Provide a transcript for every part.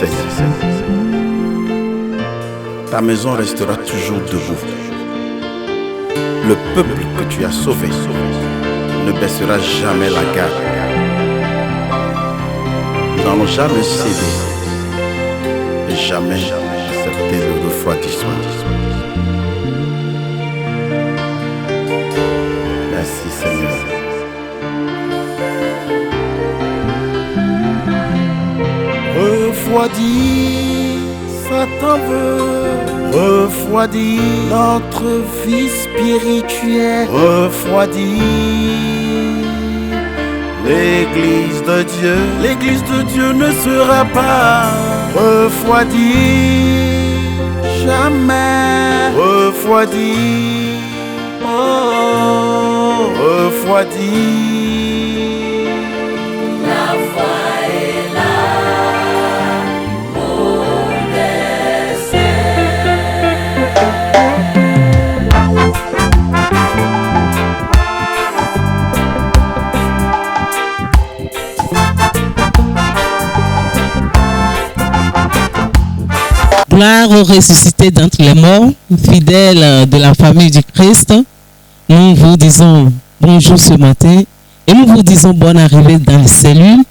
Seigneur. Ta maison restera toujours debout. Le peuple que tu as sauvé ne baissera jamais la garde. Nous n'allons jamais céder et jamais accepter le refroidissement. Merci Seigneur. Refroidis, Satan veut refroidir notre vie spirituelle. Refroidis l'Église de Dieu. L'Église de Dieu ne sera pas refroidie jamais. Refroidis, oh, refroidis. Gloire au ressuscité d'entre les morts, fidèles de la famille du Christ, nous vous disons bonjour ce matin et nous vous disons bonne arrivée dans les cellules.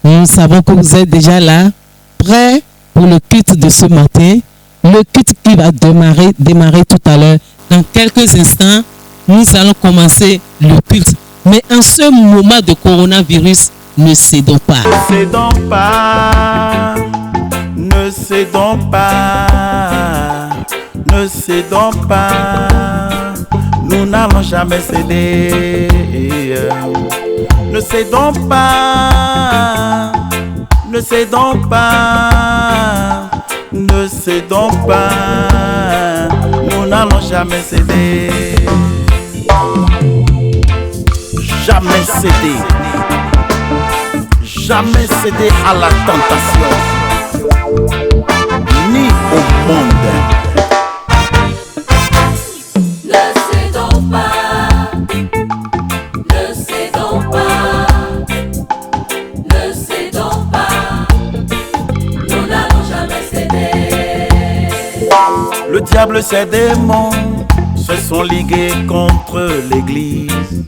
Nous savons que vous êtes déjà là, prêts pour le culte de ce matin, le culte qui va démarrer tout à l'heure. Dans quelques instants, nous allons commencer le culte. Mais en ce moment de coronavirus, ne cédons pas. Ne cédons pas. Ne cédons pas, ne cédons pas, nous n'allons jamais céder. Ne cédons pas, ne cédons pas, ne cédons pas, nous n'allons jamais céder. Jamais céder, jamais céder à la tentation. Ni au monde. Ne cédons pas, ne cédons pas, ne cédons pas, nous n'allons jamais céder. Le diable, ses démons se sont ligués contre l'Église.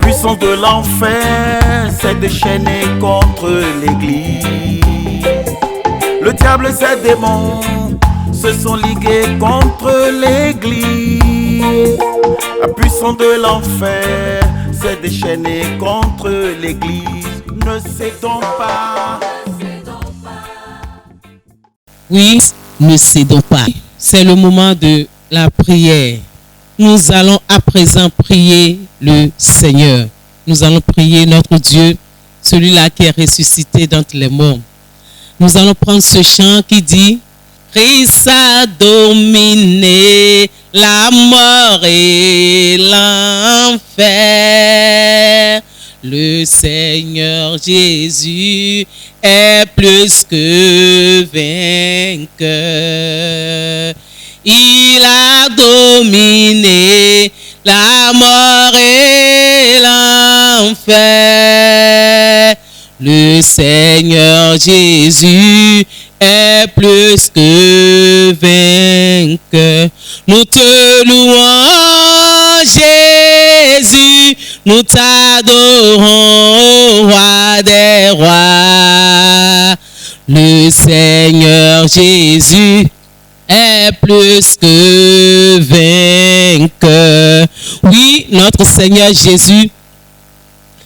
Puissance de l'enfer s'est déchaînée contre l'Église. Le diable et ses démons se sont ligués contre l'Église. La puissance de l'enfer s'est déchaînée contre l'Église. Ne cédons pas. Oui, ne cédons pas. C'est le moment de la prière. Nous allons à présent prier le Seigneur. Nous allons prier notre Dieu, celui-là qui est ressuscité d'entre les morts. Nous allons prendre ce chant qui dit: Christ a dominé la mort et l'enfer. Le Seigneur Jésus est plus que vainqueur. Il a dominé la mort et l'enfer. Le Seigneur Jésus est plus que vainqueur. Nous te louons, Jésus, nous t'adorons, roi des rois. Le Seigneur Jésus est plus que vainqueur. Oui, notre Seigneur Jésus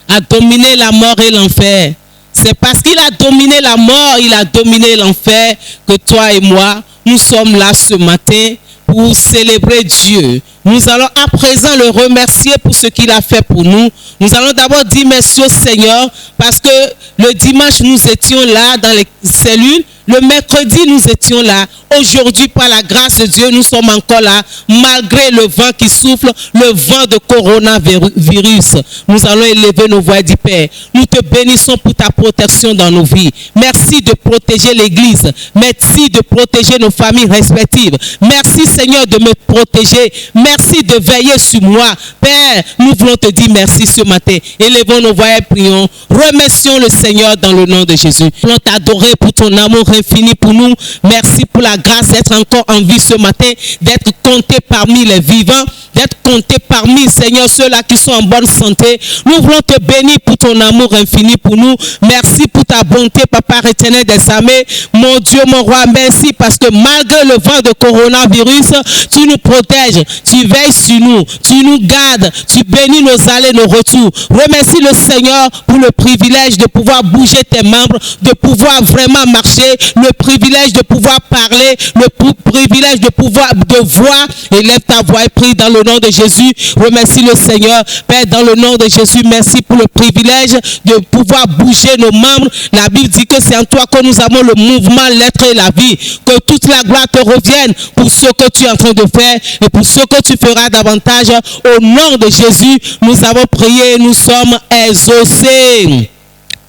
a dominé la mort et l'enfer. C'est parce qu'il a dominé la mort, il a dominé l'enfer que toi et moi, nous sommes là ce matin pour célébrer Dieu. Nous allons à présent le remercier pour ce qu'il a fait pour nous. Nous allons d'abord dire merci au Seigneur parce que le dimanche nous étions là dans les cellules. Le mercredi, nous étions là. Aujourd'hui, par la grâce de Dieu, nous sommes encore là, malgré le vent qui souffle, le vent de coronavirus. Nous allons élever nos voix du Père. Nous te bénissons pour ta protection dans nos vies. Merci de protéger l'Église. Merci de protéger nos familles respectives. Merci, Seigneur, de me protéger. Merci de veiller sur moi. Père, nous voulons te dire merci ce matin. Élevons nos voix et prions. Remercions le Seigneur dans le nom de Jésus. Nous voulons t'adorer pour ton amour infini pour nous. Merci pour la grâce d'être encore en vie ce matin, d'être compté parmi les vivants, d'être compté parmi, Seigneur, ceux-là qui sont en bonne santé. Nous voulons te bénir pour ton amour infini pour nous. Merci pour ta bonté, Papa éternel des armées. Mon Dieu, mon roi, merci parce que malgré le vent de coronavirus, tu nous protèges, tu veilles sur nous, tu nous gardes, tu bénis nos allées, nos retours. Remercie le Seigneur pour le privilège de pouvoir bouger tes membres, de pouvoir vraiment marcher, le privilège de pouvoir parler, le privilège de pouvoir de voir. Élève ta voix et prie dans le nom de Jésus. Remercie le Seigneur. Père, dans le nom de Jésus, merci pour le privilège de pouvoir bouger nos membres. La Bible dit que c'est en toi que nous avons le mouvement, l'être et la vie. Que toute la gloire te revienne pour ce que tu es en train de faire et pour ce que tu feras davantage. Au nom de Jésus, nous avons prié et nous sommes exaucés.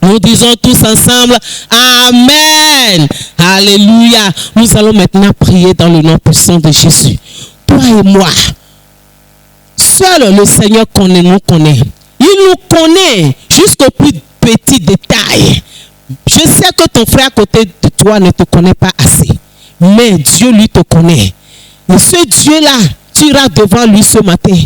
Nous disons tous ensemble, Amen. Alléluia. Nous allons maintenant prier dans le nom puissant de Jésus. Toi et moi, seul le Seigneur nous connaît. Il nous connaît jusqu'au plus petit détail. Je sais que ton frère à côté de toi ne te connaît pas assez. Mais Dieu lui te connaît. Et ce Dieu-là, tu iras devant lui ce matin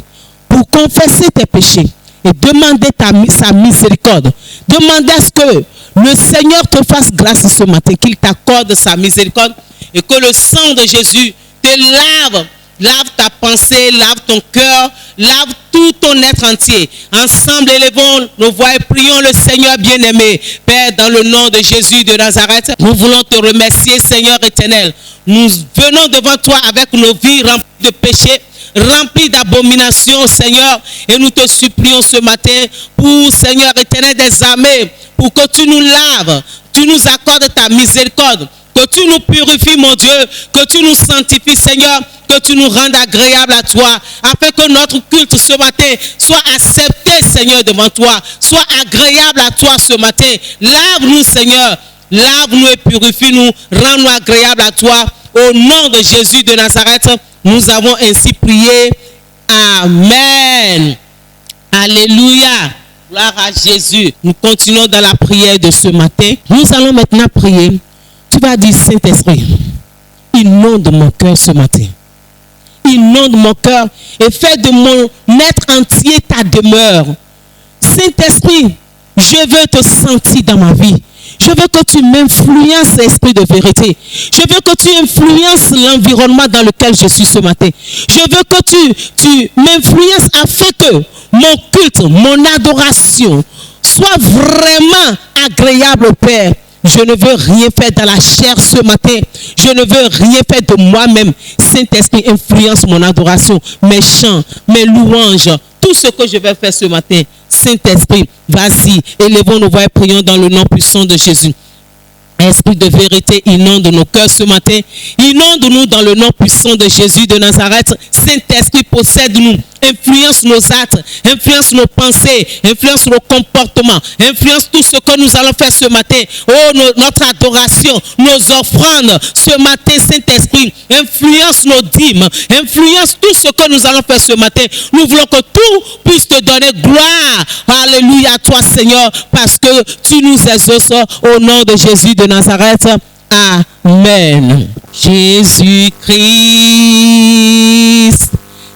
pour confesser tes péchés et demander sa miséricorde. Demandez à ce que le Seigneur te fasse grâce ce matin, qu'il t'accorde sa miséricorde et que le sang de Jésus te lave. Lave ta pensée, lave ton cœur, lave tout ton être entier. Ensemble, élevons nos voix et prions le Seigneur bien-aimé. Père, dans le nom de Jésus de Nazareth, nous voulons te remercier, Seigneur éternel. Nous venons devant toi avec nos vies remplies de péchés, remplies d'abominations, Seigneur. Et nous te supplions ce matin pour, Seigneur éternel des armées, pour que tu nous laves, tu nous accordes ta miséricorde, que tu nous purifies, mon Dieu, que tu nous sanctifies, Seigneur, que tu nous rendes agréables à toi, afin que notre culte ce matin soit accepté, Seigneur, devant toi, soit agréable à toi ce matin. Lave-nous, Seigneur, lave-nous et purifie-nous, rends-nous agréables à toi. Au nom de Jésus de Nazareth, nous avons ainsi prié. Amen. Alléluia. Gloire à Jésus. Nous continuons dans la prière de ce matin. Nous allons maintenant prier. Tu vas dire, Saint-Esprit, inonde mon cœur ce matin. Inonde mon cœur et fais de mon être entier ta demeure. Saint-Esprit, je veux te sentir dans ma vie. Je veux que tu m'influences, esprit de vérité. Je veux que tu influences l'environnement dans lequel je suis ce matin. Je veux que tu m'influences afin que mon culte, mon adoration soit vraiment agréable au Père. Je ne veux rien faire dans la chair ce matin. Je ne veux rien faire de moi-même. Saint-Esprit, influence mon adoration, mes chants, mes louanges, tout ce que je vais faire ce matin. Saint-Esprit, vas-y, élevons nos voix et prions dans le nom puissant de Jésus. Esprit de vérité, inonde nos cœurs ce matin. Inonde-nous dans le nom puissant de Jésus de Nazareth. Saint-Esprit, possède-nous. Influence nos actes, influence nos pensées, influence nos comportements, influence tout ce que nous allons faire ce matin. Oh, notre adoration, nos offrandes ce matin, Saint-Esprit, influence nos dîmes, influence tout ce que nous allons faire ce matin. Nous voulons que tout puisse te donner gloire. Alléluia à toi, Seigneur, parce que tu nous exauces au nom de Jésus de Nazareth. Amen. Jésus-Christ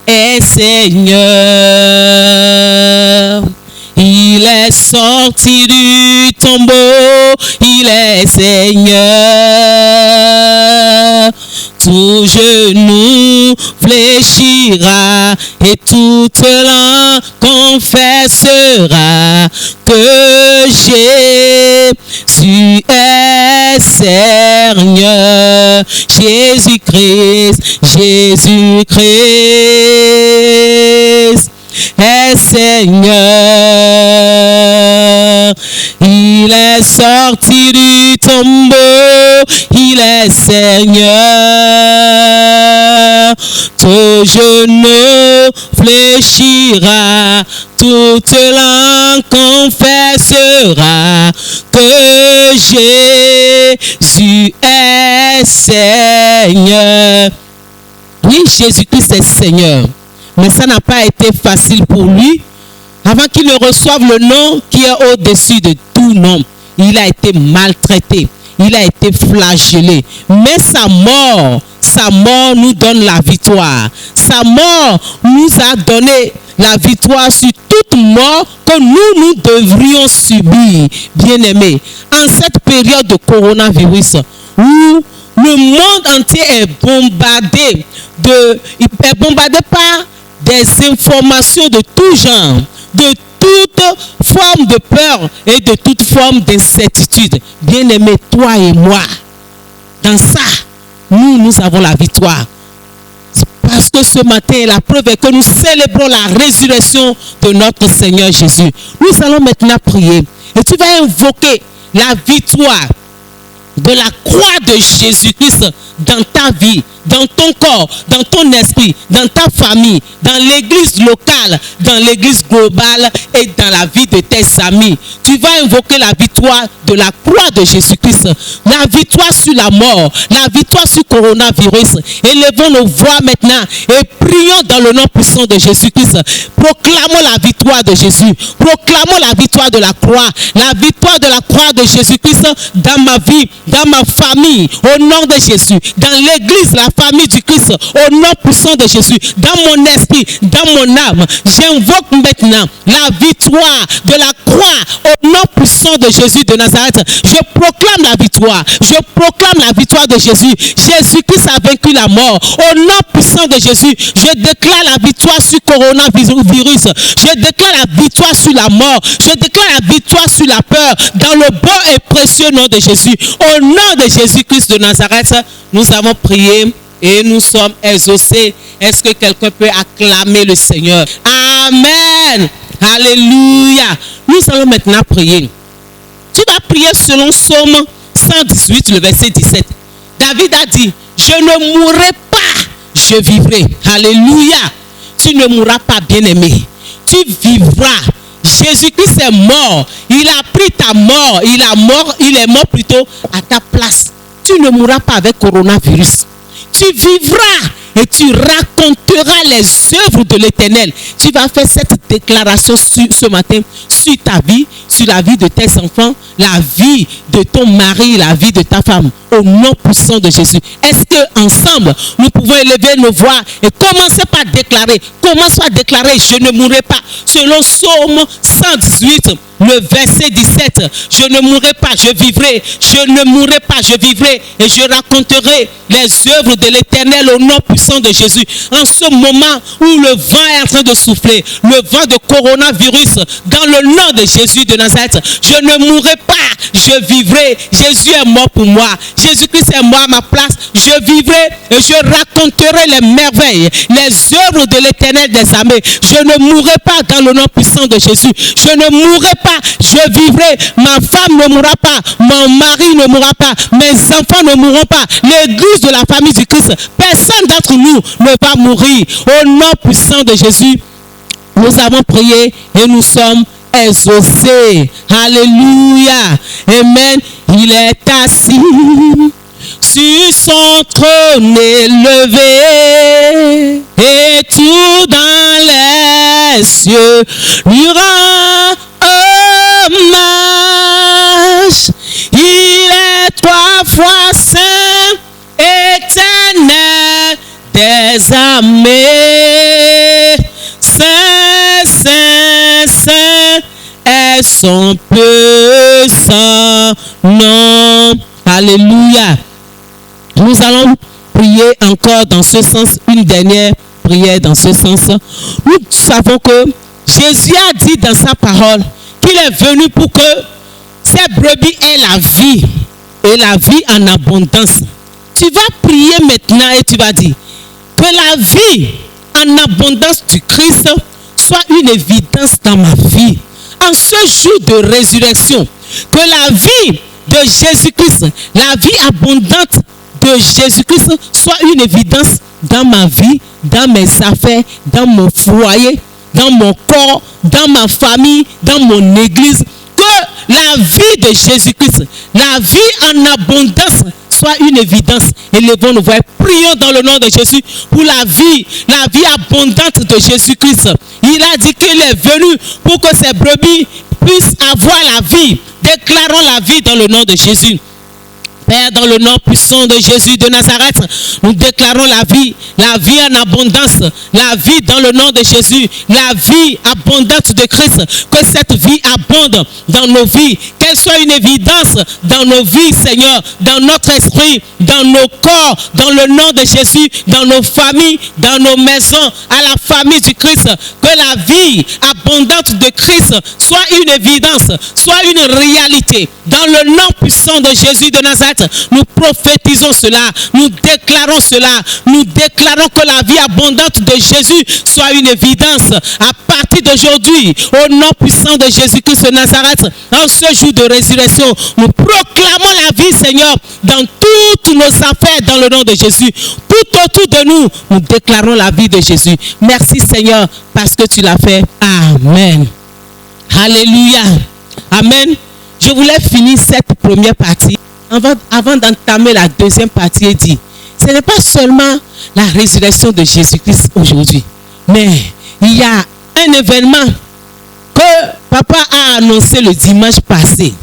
est Seigneur, il est sorti du tombeau, il est Seigneur. Tout genou fléchira et toute langue confessera que Jésus est Seigneur. Jésus-Christ, Jésus-Christ est Seigneur. Il est sorti du tombeau, il est Seigneur. Tout genou fléchira, toute langue confessera que Jésus est Seigneur. Oui, Jésus-Christ est Seigneur. Mais ça n'a pas été facile pour lui. Avant qu'il ne reçoive le nom qui est au-dessus de tout nom, il a été maltraité. Il a été flagellé. Mais sa mort nous donne la victoire. Sa mort nous a donné la victoire sur toute mort que nous devrions subir. Bien-aimés, en cette période de coronavirus, où le monde entier est bombardé par des informations de tout genre, de toute forme de peur et de toute forme d'incertitude. Bien-aimés, toi et moi, dans ça, nous avons la victoire. Parce que ce matin, la preuve est que nous célébrons la résurrection de notre Seigneur Jésus. Nous allons maintenant prier. Et tu vas invoquer la victoire de la croix de Jésus-Christ dans ta vie, dans ton corps, dans ton esprit, dans ta famille, dans l'église locale, dans l'église globale et dans la vie de tes amis. Tu vas invoquer la victoire de la croix de Jésus-Christ, la victoire sur la mort, la victoire sur le coronavirus. Élevons nos voix maintenant et prions dans le nom puissant de Jésus-Christ. Proclamons la victoire de Jésus. Proclamons la victoire de la croix de de Jésus-Christ dans ma vie, dans ma famille, au nom de Jésus, dans l'église, la famille du Christ, au nom puissant de Jésus, dans mon esprit, dans mon âme. J'invoque maintenant la victoire de la croix au nom puissant de Jésus de Nazareth. Je proclame la victoire. Je proclame la victoire de Jésus. Jésus-Christ a vaincu la mort. Au nom puissant de Jésus, je déclare la victoire sur le coronavirus. Je déclare la victoire sur la mort. Je déclare la victoire sur la peur dans le beau et précieux nom de Jésus. Au nom de Jésus-Christ de Nazareth, nous avons prié et nous sommes exaucés. Est-ce que quelqu'un peut acclamer le Seigneur? Amen. Alléluia. Nous allons maintenant prier. Tu vas prier selon Psaume 118, le verset 17. David a dit, je ne mourrai pas, je vivrai. Alléluia. Tu ne mourras pas, bien-aimé. Tu vivras. Jésus-Christ est mort. Il a pris ta mort. Il est mort plutôt à ta place. Tu ne mourras pas avec coronavirus. Tu vivras et tu raconteras les œuvres de l'Éternel. Tu vas faire cette déclaration ce matin sur ta vie, sur la vie de tes enfants, la vie de ton mari, la vie de ta femme, au nom puissant de Jésus. Est-ce que ensemble nous pouvons élever nos voix et commencer par déclarer, je ne mourrai pas, selon Psaume 118, le verset 17, je ne mourrai pas, je vivrai, je ne mourrai pas, je vivrai, et je raconterai les œuvres de l'Éternel au nom puissant de Jésus. En ce moment où le vent est en train de souffler, le vent de coronavirus, dans le nom de Jésus de Nazareth, je ne mourrai pas, je vivrai. Jésus est mort pour moi, Jésus-Christ est mort à ma place, je vivrai et je raconterai les merveilles, les œuvres de l'Éternel des armées. Je ne mourrai pas dans le nom puissant de Jésus, je ne mourrai pas, je vivrai. Ma femme ne mourra pas, mon mari ne mourra pas, mes enfants ne mourront pas, l'église de la famille du Christ, personne d'entre nous ne va mourir. Au nom puissant de Jésus, nous avons prié et nous sommes exaucés. Alléluia. Amen. Il est assis sur son trône élevé et tout dans les cieux lui rend hommage. Il est trois fois saint, éternel des armées. Saint, saint, saint est son puissant nom. Alléluia. Nous allons prier encore dans ce sens, une dernière prière dans ce sens. Nous savons que Jésus a dit dans sa parole qu'il est venu pour que ces brebis aient la vie et la vie en abondance. Tu vas prier maintenant et tu vas dire que la vie en abondance du Christ soit une évidence dans ma vie. En ce jour de résurrection, que la vie de Jésus-Christ, la vie abondante de Jésus-Christ soit une évidence dans ma vie, dans mes affaires, dans mon foyer, dans mon corps, dans ma famille, dans mon église. Que la vie de Jésus-Christ, la vie en abondance soit une évidence. Élevons nos voix, prions dans le nom de Jésus pour la vie abondante de Jésus-Christ. Il a dit qu'il est venu pour que ses brebis puissent avoir la vie. Déclarons la vie dans le nom de Jésus. Père, dans le nom puissant de Jésus de Nazareth, nous déclarons la vie en abondance, la vie dans le nom de Jésus, la vie abondante de Christ, que cette vie abonde dans nos vies, qu'elle soit une évidence dans nos vies, Seigneur, dans notre esprit, dans nos corps, dans le nom de Jésus, dans nos familles, dans nos maisons, à la famille du Christ, que la vie abondante de Christ soit une évidence, soit une réalité, dans le nom puissant de Jésus de Nazareth. Nous prophétisons cela, nous déclarons cela, nous déclarons que la vie abondante de Jésus soit une évidence à partir d'aujourd'hui, au nom puissant de Jésus-Christ de Nazareth. En ce jour de résurrection, nous proclamons la vie, Seigneur, dans toutes nos affaires, dans le nom de Jésus. Tout autour de nous, nous déclarons la vie de Jésus. Merci, Seigneur, parce que tu l'as fait. Amen. Alléluia. Amen. Je voulais finir cette première partie avant d'entamer la deuxième partie et dire, ce n'est pas seulement la résurrection de Jésus-Christ aujourd'hui, mais il y a un événement que papa a annoncé le dimanche passé.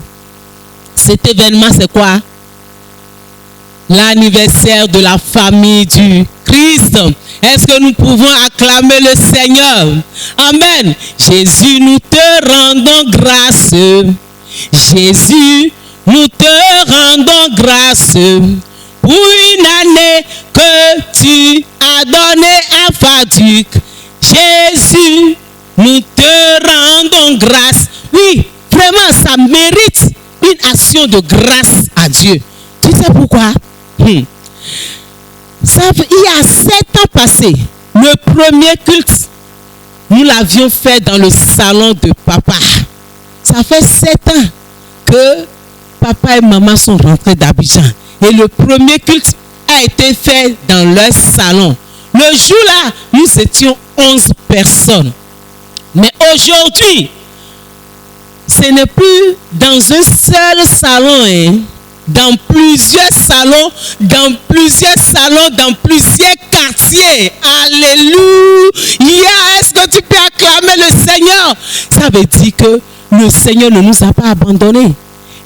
Cet événement, c'est quoi? L'anniversaire de la famille du Christ. Est-ce que nous pouvons acclamer le Seigneur? Amen. Jésus, nous te rendons grâce. Jésus, nous te rendons grâce pour une année que tu as donnée à Faduc. Jésus, nous te rendons grâce. Oui, vraiment, ça mérite une action de grâce à Dieu. Tu sais pourquoi? Il y a 7 ans passés, le premier culte, nous l'avions fait dans le salon de papa. Ça fait 7 ans que papa et maman sont rentrés d'Abidjan. Et le premier culte a été fait dans leur salon. Le jour-là, nous étions 11 personnes. Mais aujourd'hui, ce n'est plus dans un seul salon, dans plusieurs salons, dans plusieurs quartiers. Alléluia. Est-ce que tu peux acclamer le Seigneur? Ça veut dire que le Seigneur ne nous a pas abandonnés.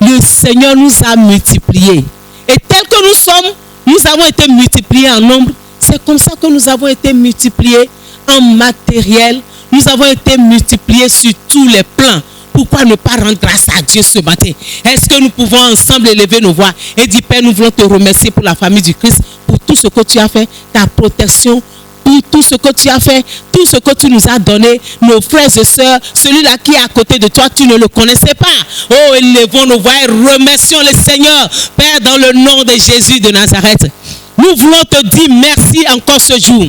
Le Seigneur nous a multipliés. Et tel que nous sommes, nous avons été multipliés en nombre. C'est comme ça que nous avons été multipliés en matériel. Nous avons été multipliés sur tous les plans. Pourquoi ne pas rendre grâce à Dieu ce matin? Est-ce que nous pouvons ensemble élever nos voix et dire, Père, nous voulons te remercier pour la famille du Christ, pour tout ce que tu as fait, ta protection, pour tout ce que tu as fait, tout ce que tu nous as donné, nos frères et sœurs, celui-là qui est à côté de toi, tu ne le connaissais pas. Oh, élevons nos voix et remercions le Seigneur, Père, dans le nom de Jésus de Nazareth. Nous voulons te dire merci encore ce jour.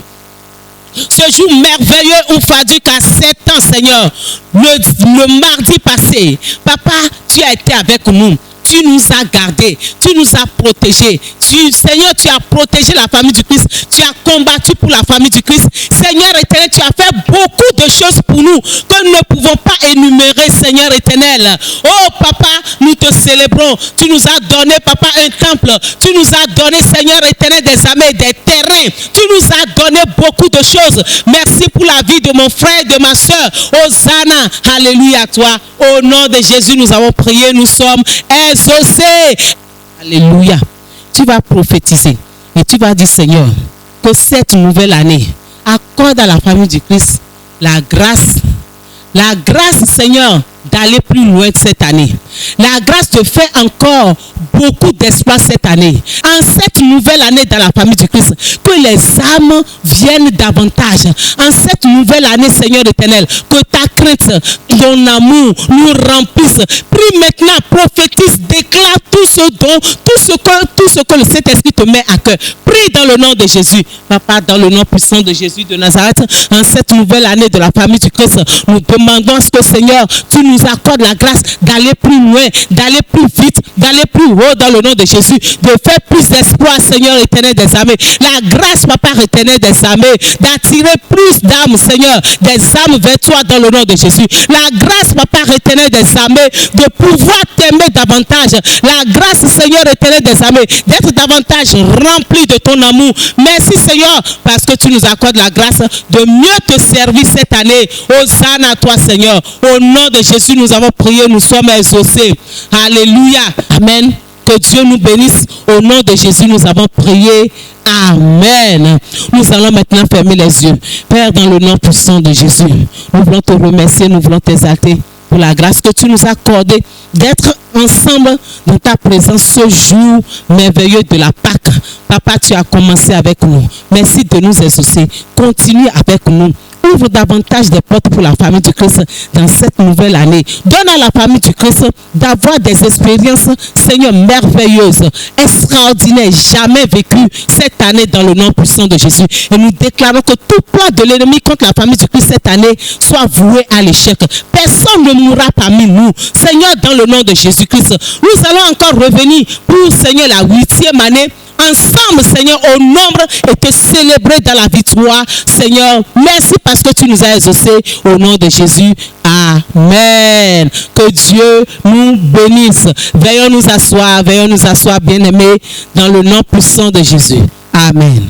Ce jour merveilleux où Faduc a 7 ans, Seigneur, le mardi passé, papa, tu as été avec nous. Tu nous as gardés, tu nous as protégés. Seigneur, tu as protégé la famille du Christ. Tu as combattu pour la famille du Christ. Seigneur éternel, tu as fait beaucoup de choses pour nous que nous ne pouvons pas énumérer, Seigneur éternel. Oh papa, nous te célébrons. Tu nous as donné, papa, un temple. Tu nous as donné, Seigneur éternel, des armées, des terrains. Tu nous as donné beaucoup de choses. Merci pour la vie de mon frère et de ma soeur. Hosanna, alléluia à toi. Au nom de Jésus, nous avons prié, nous sommes exaucés. Alléluia. Tu vas prophétiser et tu vas dire, Seigneur, que cette nouvelle année accorde à la famille du Christ la grâce, Seigneur, d'aller plus loin cette année. La grâce te fait encore beaucoup d'espoir cette année. En cette nouvelle année dans la famille du Christ, que les âmes viennent davantage. En cette nouvelle année, Seigneur éternel, que ta crainte, ton amour nous remplisse. Prie maintenant, prophétise, déclare tout ce que le Saint-Esprit te met à cœur. Prie dans le nom de Jésus. Papa, dans le nom puissant de Jésus de Nazareth, en cette nouvelle année de la famille du Christ, nous demandons à ce que, Seigneur, tu nous nous accordes la grâce d'aller plus loin, d'aller plus vite, d'aller plus haut dans le nom de Jésus, de faire plus d'espoir, Seigneur éternel des armées. La grâce, Papa éternel des armées, d'attirer plus d'âmes, Seigneur, des âmes vers toi dans le nom de Jésus. La grâce, Papa éternel des armées, de pouvoir t'aimer davantage. La grâce, Seigneur éternel des armées, d'être davantage rempli de ton amour. Merci, Seigneur, parce que tu nous accordes la grâce de mieux te servir cette année. Hosanna à toi, Seigneur. Au nom de Jésus, nous avons prié, nous sommes exaucés. Alléluia. Amen. Que Dieu nous bénisse. Au nom de Jésus, nous avons prié. Amen. Nous allons maintenant fermer les yeux. Père, dans le nom puissant de Jésus, nous voulons te remercier, nous voulons t'exalter pour la grâce que tu nous as accordée d'être ensemble dans ta présence ce jour merveilleux de la Pâque. Papa, tu as commencé avec nous. Merci de nous exaucer. Continue avec nous. Ouvre davantage des portes pour la famille du Christ dans cette nouvelle année. Donne à la famille du Christ d'avoir des expériences, Seigneur, merveilleuses, extraordinaires, jamais vécues cette année dans le nom puissant de Jésus. Et nous déclarons que tout plan de l'ennemi contre la famille du Christ cette année soit voué à l'échec. Personne ne mourra parmi nous. Seigneur, dans le nom de Jésus-Christ, nous allons encore revenir pour, Seigneur, la 8e année. Ensemble, Seigneur, au nombre et te célébrer dans la victoire. Seigneur, merci parce que tu nous as exaucés au nom de Jésus. Amen. Que Dieu nous bénisse. Veillons nous asseoir, bien-aimés, dans le nom puissant de Jésus. Amen.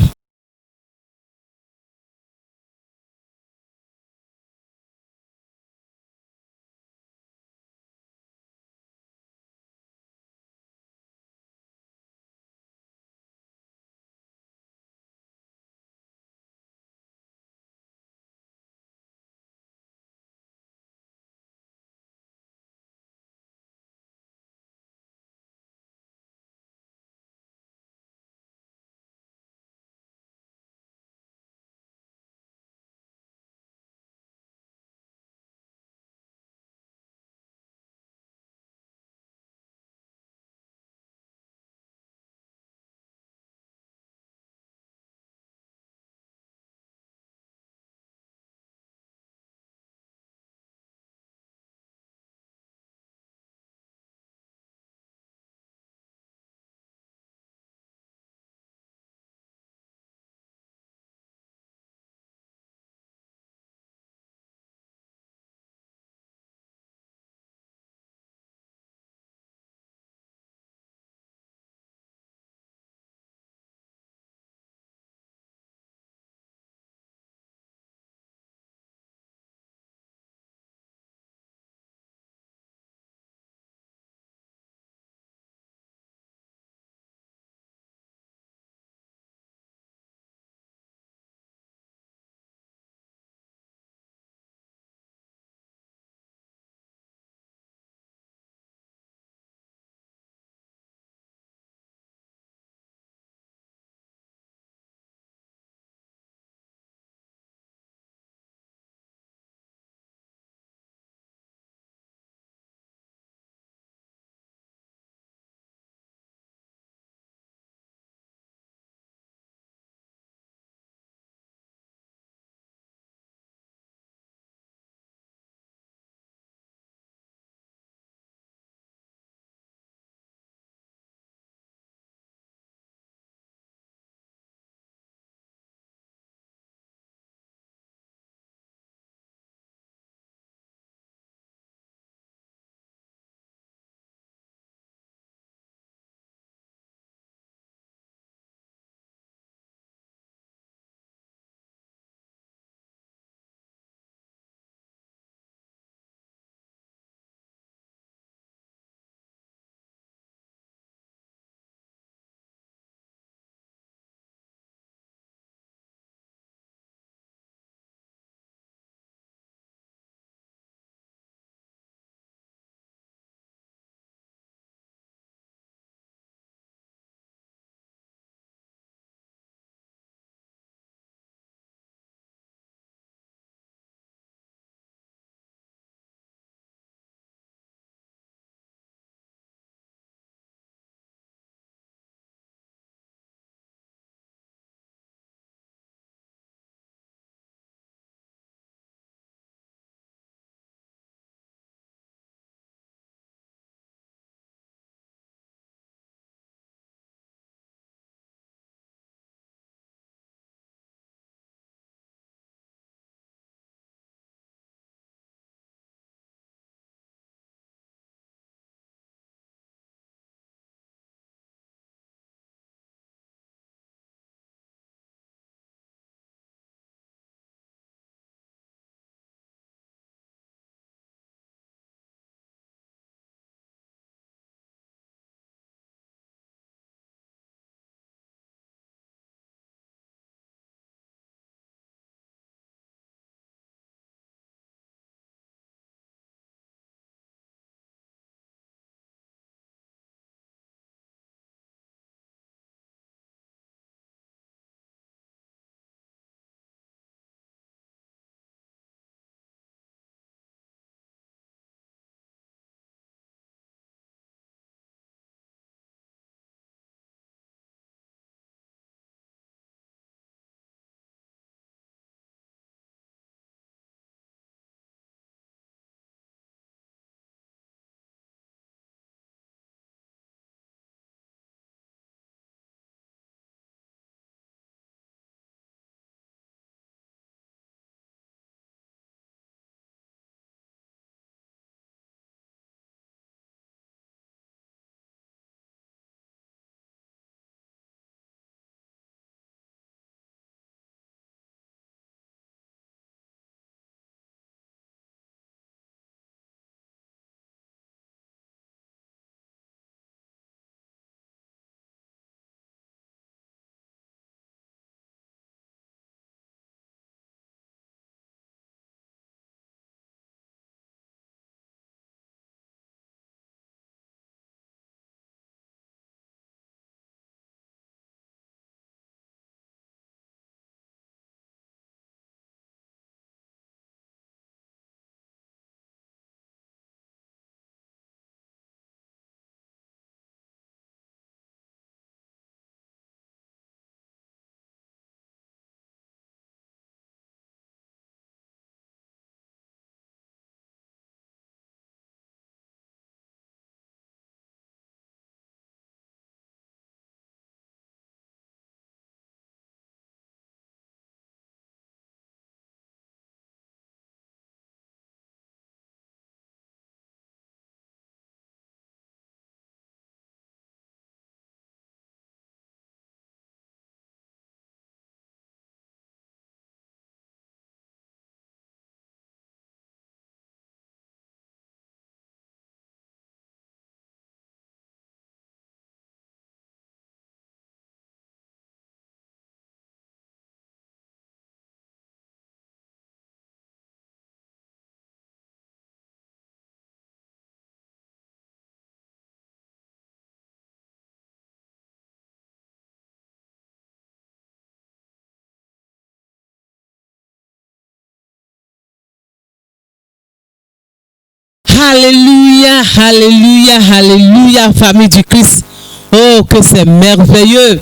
Alléluia, alléluia, alléluia, famille du Christ. Oh, que c'est merveilleux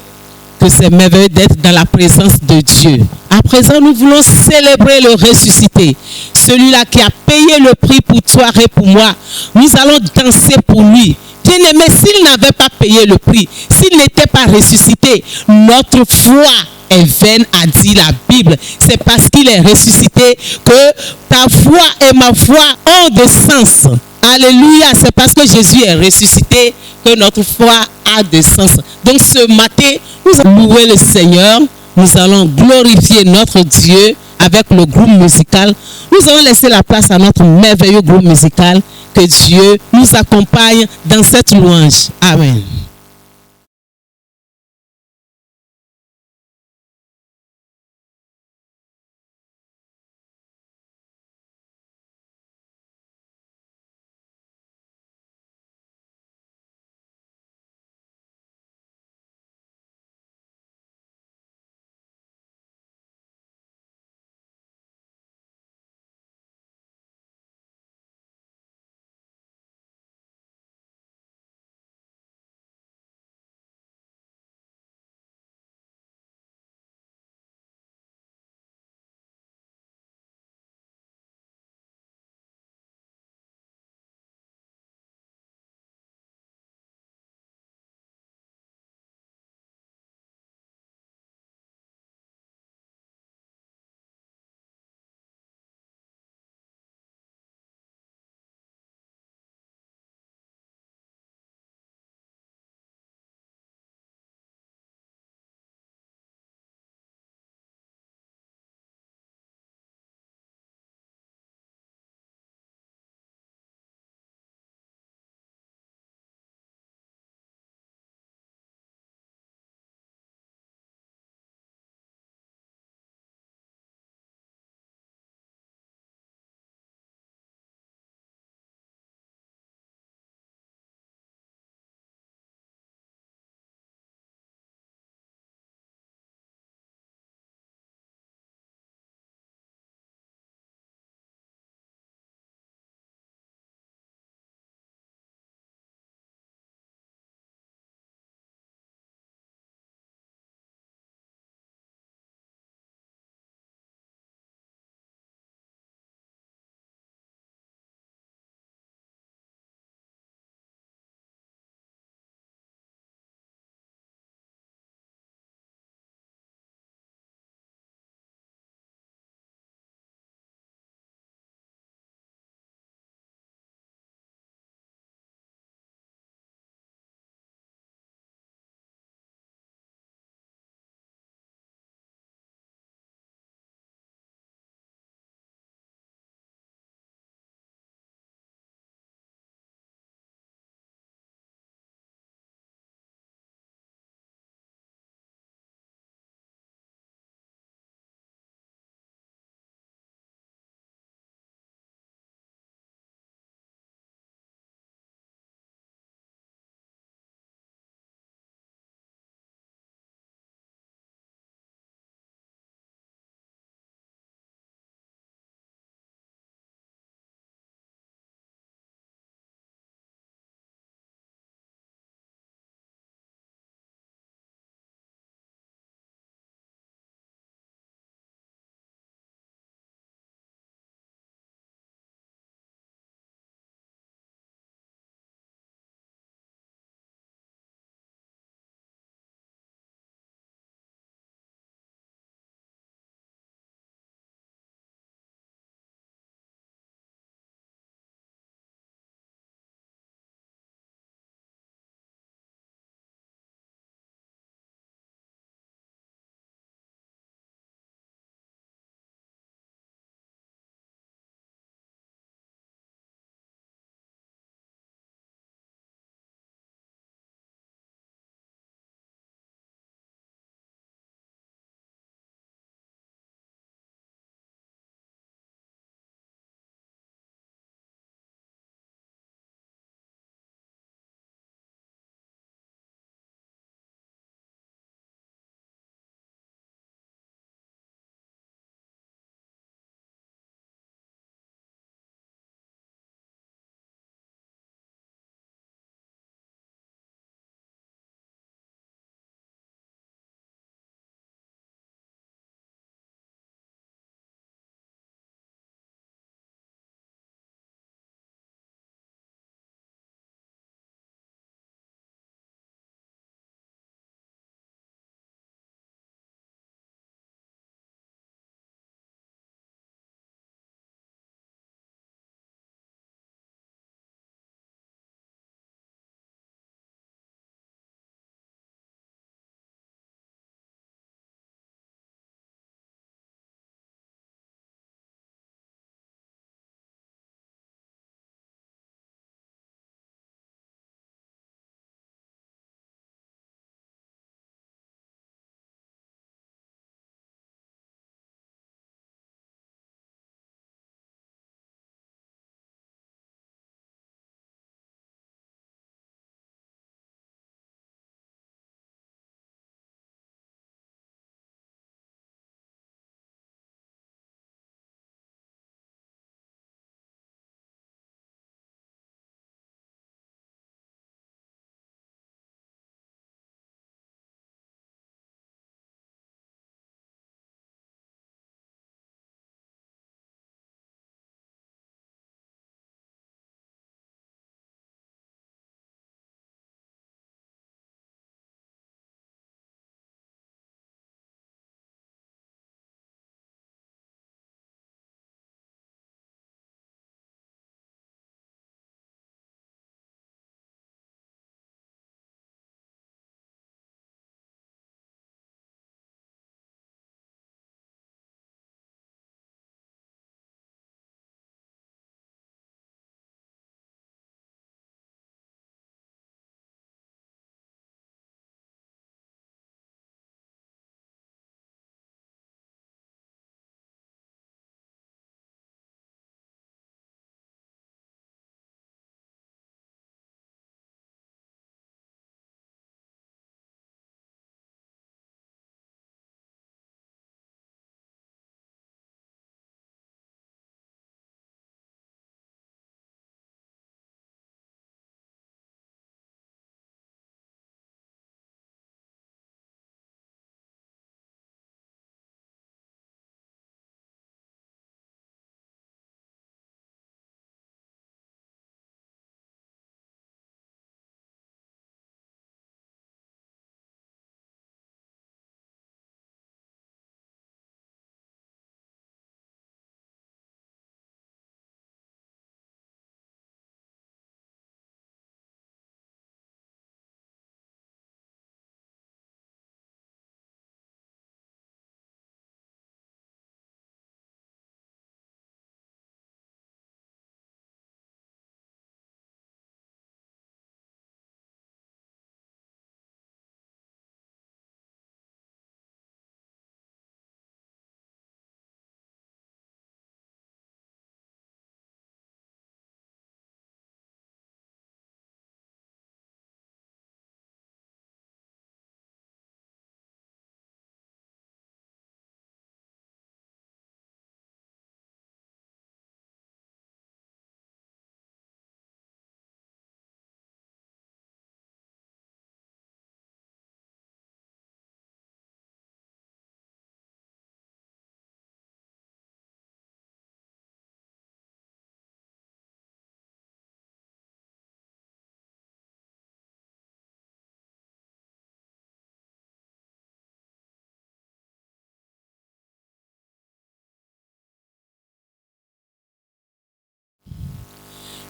d'être dans la présence de Dieu. À présent, nous voulons célébrer le ressuscité, celui-là qui a payé le prix pour toi et pour moi. Nous allons danser pour lui. Bien-aimé, s'il n'avait pas payé le prix, s'il n'était pas ressuscité, notre foi est vaine, a dit la Bible. C'est parce qu'il est ressuscité que ta foi et ma foi ont de sens. Alléluia, c'est parce que Jésus est ressuscité que notre foi a de sens. Donc ce matin, nous allons louer le Seigneur, nous allons glorifier notre Dieu avec le groupe musical. Nous allons laisser la place à notre merveilleux groupe musical. Que Dieu nous accompagne dans cette louange. Amen.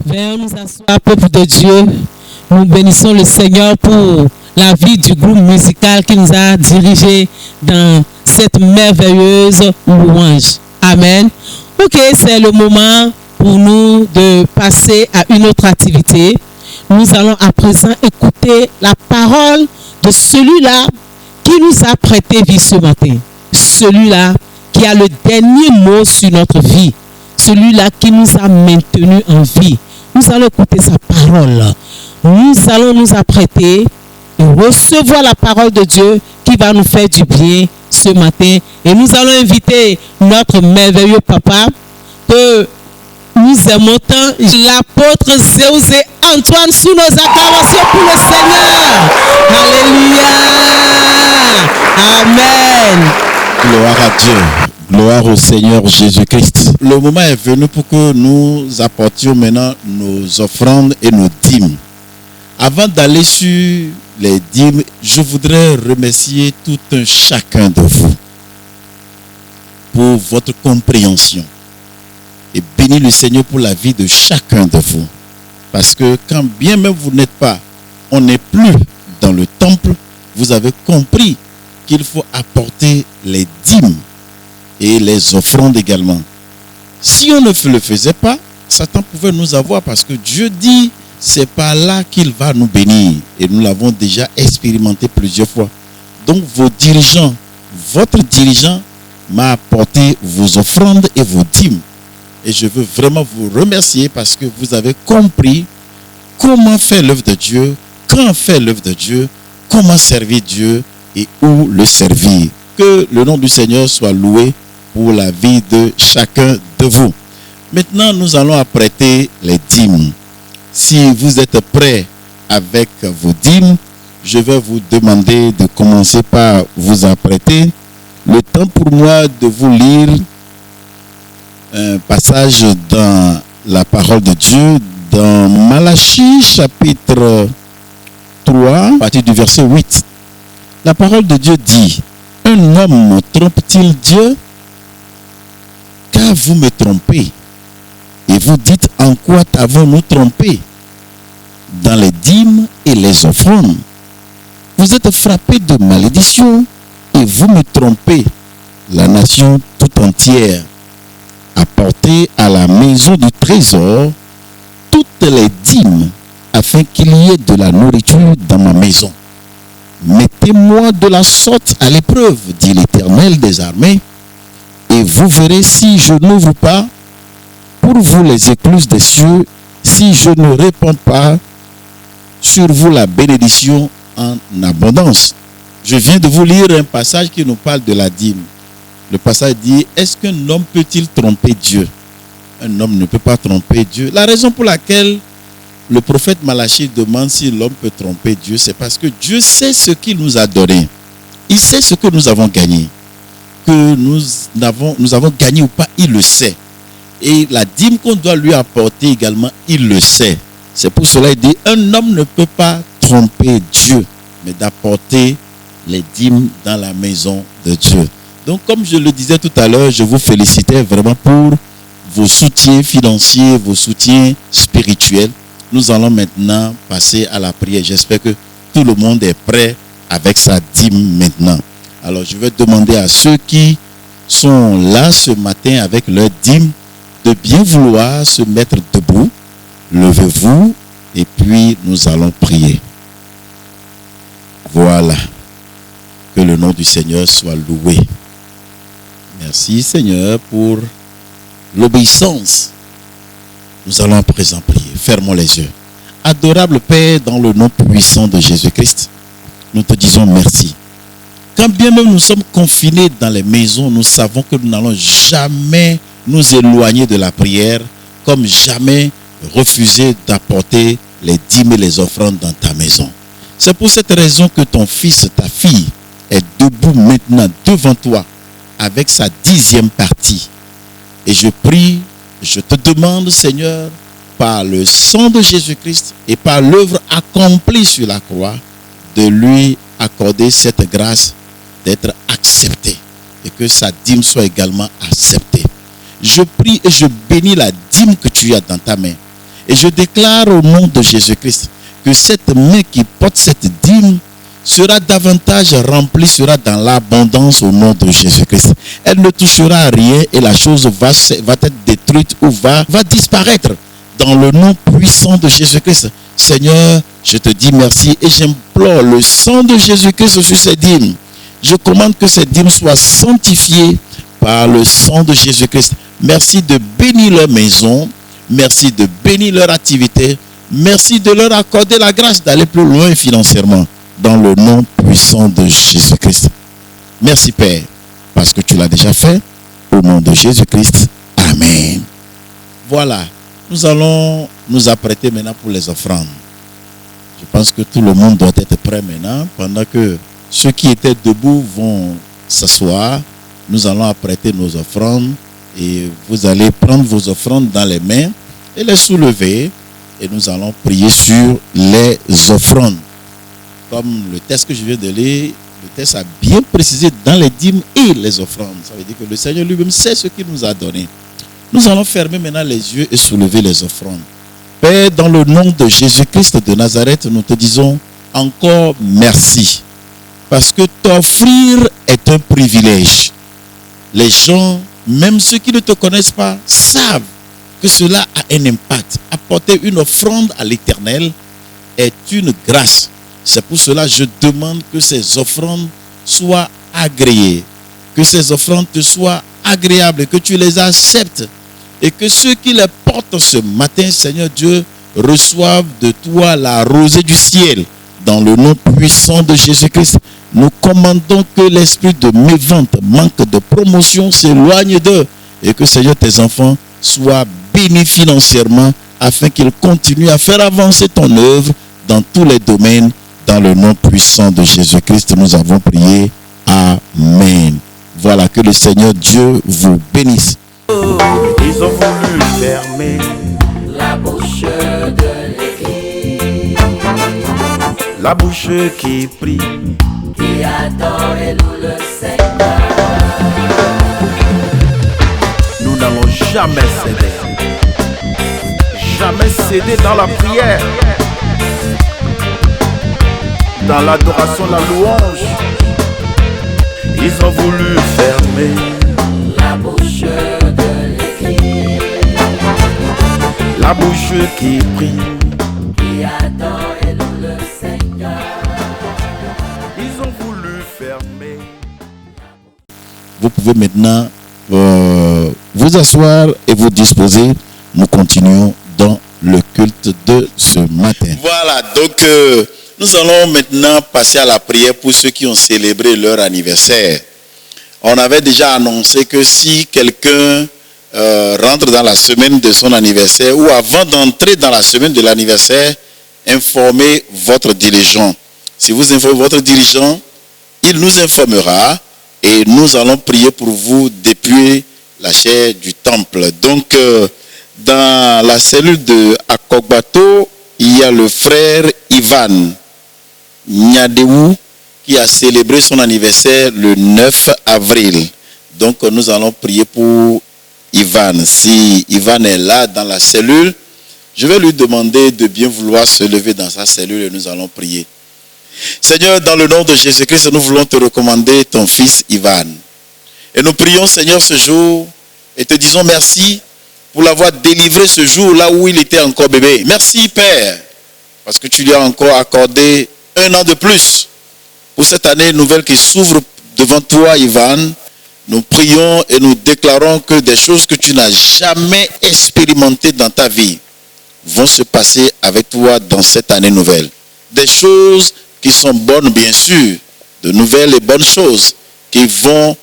Venons nous asseoir, peuple de Dieu. Nous bénissons le Seigneur pour la vie du groupe musical qui nous a dirigés dans cette merveilleuse louange. Amen. Ok, c'est le moment pour nous de passer à une autre activité. Nous allons à présent écouter la parole de celui-là qui nous a prêté vie ce matin. Celui-là qui a le dernier mot sur notre vie. Celui-là qui nous a maintenus en vie. Nous allons écouter sa parole. Nous allons nous apprêter et recevoir la parole de Dieu qui va nous faire du bien ce matin. Et nous allons inviter notre merveilleux papa que nous aimons tant, l'apôtre Zéosé Antoine, sous nos acclamations pour le Seigneur. Alléluia. Amen. Gloire à Dieu. Gloire au Seigneur Jésus-Christ. Le moment est venu pour que nous apportions maintenant nos offrandes et nos dîmes. Avant d'aller sur les dîmes, je voudrais remercier tout un chacun de vous pour votre compréhension. Et bénis le Seigneur pour la vie de chacun de vous. Parce que quand bien même vous n'êtes pas, on n'est plus dans le temple, vous avez compris qu'il faut apporter les dîmes et les offrandes également. Si on ne le faisait pas, Satan pouvait nous avoir parce que Dieu dit, c'est par là qu'il va nous bénir. Et nous l'avons déjà expérimenté plusieurs fois. Donc vos dirigeants, votre dirigeant m'a apporté vos offrandes et vos dîmes. Et je veux vraiment vous remercier parce que vous avez compris comment faire l'œuvre de Dieu, quand faire l'œuvre de Dieu, comment servir Dieu et où le servir. Que le nom du Seigneur soit loué pour la vie de chacun de vous. Maintenant, nous allons apprêter les dîmes. Si vous êtes prêts avec vos dîmes, je vais vous demander de commencer par vous apprêter. Le temps pour moi de vous lire un passage dans la parole de Dieu, dans Malachie chapitre 3, à partir du verset 8. La parole de Dieu dit, « Un homme trompe-t-il Dieu? Car vous me trompez. Et vous dites, en quoi avons-nous trompé? Dans les dîmes et les offrandes. Vous êtes frappés de malédiction et vous me trompez, la nation tout entière. Apportez à la maison du trésor toutes les dîmes afin qu'il y ait de la nourriture dans ma maison. Mettez-moi de la sorte à l'épreuve, dit l'Éternel des armées, et vous verrez si je n'ouvre pas pour vous les écluses des cieux, si je ne répands pas sur vous la bénédiction en abondance. » Je viens de vous lire un passage qui nous parle de la dîme. Le passage dit, est-ce qu'un homme peut-il tromper Dieu? Un homme ne peut pas tromper Dieu. La raison pour laquelle le prophète Malachie demande si l'homme peut tromper Dieu, c'est parce que Dieu sait ce qu'il nous a donné. Il sait ce que nous avons gagné. Que nous avons gagné ou pas, il le sait. Et la dîme qu'on doit lui apporter également, il le sait. C'est pour cela qu'il dit, un homme ne peut pas tromper Dieu, mais d'apporter les dîmes dans la maison de Dieu. Donc, comme je le disais tout à l'heure, je vous félicitais vraiment pour vos soutiens financiers, vos soutiens spirituels. Nous allons maintenant passer à la prière. J'espère que tout le monde est prêt avec sa dîme maintenant. Alors, je vais demander à ceux qui sont là ce matin avec leur dîme de bien vouloir se mettre debout. Levez-vous et puis nous allons prier. Voilà. Que le nom du Seigneur soit loué. Merci Seigneur pour l'obéissance. Nous allons à présent prier. Fermons les yeux. Adorable Père, dans le nom puissant de Jésus-Christ, nous te disons merci. Quand bien même nous sommes confinés dans les maisons, nous savons que nous n'allons jamais nous éloigner de la prière, comme jamais refuser d'apporter les dîmes et les offrandes dans ta maison. C'est pour cette raison que ton fils, ta fille, est debout maintenant devant toi avec sa 10e partie. Et je prie, je te demande, Seigneur, par le sang de Jésus-Christ et par l'œuvre accomplie sur la croix, de lui accorder cette grâce d'être accepté et que sa dîme soit également acceptée. Je prie et je bénis la dîme que tu as dans ta main. Et je déclare au nom de Jésus-Christ que cette main qui porte cette dîme sera davantage remplie, sera dans l'abondance au nom de Jésus-Christ. Elle ne touchera à rien et la chose va être détruite ou va disparaître dans le nom puissant de Jésus-Christ. Seigneur, je te dis merci et j'implore le sang de Jésus-Christ sur ces dîmes. Je commande que ces dîmes soient sanctifiées par le sang de Jésus-Christ. Merci de bénir leur maison. Merci de bénir leur activité. Merci de leur accorder la grâce d'aller plus loin financièrement. Dans le nom puissant de Jésus-Christ. Merci Père, parce que tu l'as déjà fait. Au nom de Jésus-Christ. Amen. Voilà, nous allons nous apprêter maintenant pour les offrandes. Je pense que tout le monde doit être prêt maintenant. Pendant que ceux qui étaient debout vont s'asseoir, nous allons apprêter nos offrandes. Et vous allez prendre vos offrandes dans les mains et les soulever. Et nous allons prier sur les offrandes. Comme le texte que je viens de lire, le texte a bien précisé dans les dîmes et les offrandes. Ça veut dire que le Seigneur lui-même sait ce qu'il nous a donné. Nous allons fermer maintenant les yeux et soulever les offrandes. Père, dans le nom de Jésus-Christ de Nazareth, nous te disons encore merci. Parce que t'offrir est un privilège. Les gens, même ceux qui ne te connaissent pas, savent que cela a un impact. Apporter une offrande à l'Éternel est une grâce. C'est pour cela que je demande que ces offrandes soient agréées, que ces offrandes te soient agréables, que tu les acceptes et que ceux qui les portent ce matin, Seigneur Dieu, reçoivent de toi la rosée du ciel. Dans le nom puissant de Jésus-Christ, nous commandons que l'esprit de mévente, manque de promotion s'éloigne d'eux et que, Seigneur, tes enfants soient bénis financièrement afin qu'ils continuent à faire avancer ton œuvre dans tous les domaines. Dans le nom puissant de Jésus-Christ, nous avons prié. Amen. Voilà, que le Seigneur Dieu vous bénisse. Ils ont voulu fermer la bouche de l'église, la bouche qui prie, qui adore et loue le Seigneur. Nous n'allons jamais céder. Jamais céder dans la prière, dans l'adoration, la louange. Ils ont voulu fermer La bouche de l'église, la bouche qui prie, qui adore et loue le Seigneur. ils ont voulu fermer. Vous pouvez maintenant vous asseoir et vous disposer. Nous continuons dans le culte de ce matin. Voilà, donc nous allons maintenant passer à la prière pour ceux qui ont célébré leur anniversaire. On avait déjà annoncé que si quelqu'un rentre dans la semaine de son anniversaire ou avant d'entrer dans la semaine de l'anniversaire, informez votre dirigeant. Si vous informez votre dirigeant, il nous informera et nous allons prier pour vous depuis la chaire du temple. Donc, dans la cellule de Akogbato, il y a le frère Ivan Nyadewou qui a célébré son anniversaire le 9 avril. Donc, nous allons prier pour Ivan. Si Ivan est là dans la cellule, je vais lui demander de bien vouloir se lever dans sa cellule et nous allons prier. Seigneur, dans le nom de Jésus-Christ, nous voulons te recommander ton fils Ivan. Et nous prions, Seigneur, ce jour et te disons merci pour l'avoir délivré ce jour là où il était encore bébé. Merci, Père, parce que tu lui as encore accordé 1 an de plus pour cette année nouvelle qui s'ouvre devant toi, Ivan. Nous prions et nous déclarons que des choses que tu n'as jamais expérimentées dans ta vie vont se passer avec toi dans cette année nouvelle. Des choses qui sont bonnes, bien sûr, de nouvelles et bonnes choses qui vont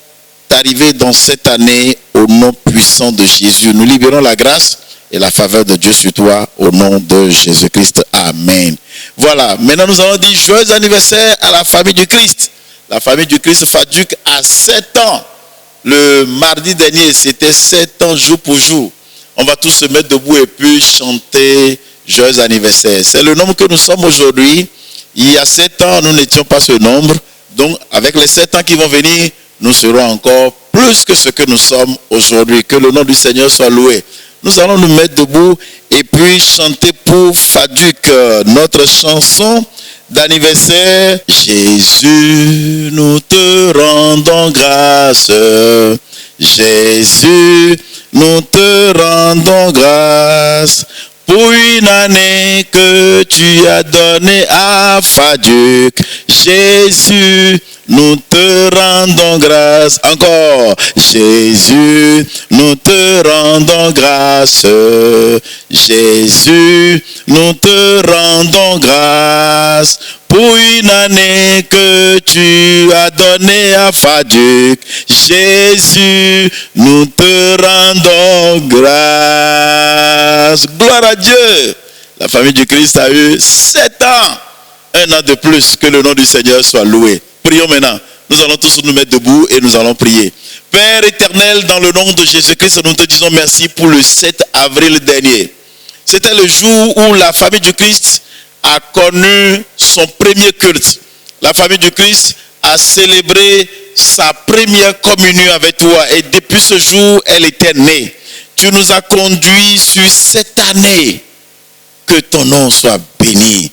t'arriver dans cette année au nom puissant de Jésus. Nous libérons la grâce et la faveur de Dieu sur toi au nom de Jésus-Christ. Amen. Voilà, maintenant nous allons dire joyeux anniversaire à la famille du Christ. La famille du Christ Fadjuk a 7 ans. Le mardi dernier, c'était 7 ans jour pour jour. On va tous se mettre debout et puis chanter joyeux anniversaire. C'est le nombre que nous sommes aujourd'hui. Il y a 7 ans, nous n'étions pas ce nombre. Donc, avec les 7 ans qui vont venir, nous serons encore plus que ce que nous sommes aujourd'hui. Que le nom du Seigneur soit loué. Nous allons nous mettre debout et puis chanter pour Faduk notre chanson d'anniversaire. Jésus, nous te rendons grâce. Jésus, nous te rendons grâce pour une année que tu as donnée à Faduk. Jésus, nous te rendons grâce. Encore. Jésus, nous te rendons grâce. Jésus, nous te rendons grâce pour une année que tu as donnée à Faduk. Jésus, nous te rendons grâce. Gloire à Dieu. La famille du Christ a eu 7 ans. Un an de plus, que le nom du Seigneur soit loué. Prions maintenant. Nous allons tous nous mettre debout et nous allons prier. Père éternel, dans le nom de Jésus-Christ, nous te disons merci pour le 7 avril dernier. C'était le jour où la famille du Christ a connu son premier culte. La famille du Christ a célébré sa première communion avec toi. Et depuis ce jour, elle était née. Tu nous as conduits sur cette année. Que ton nom soit béni.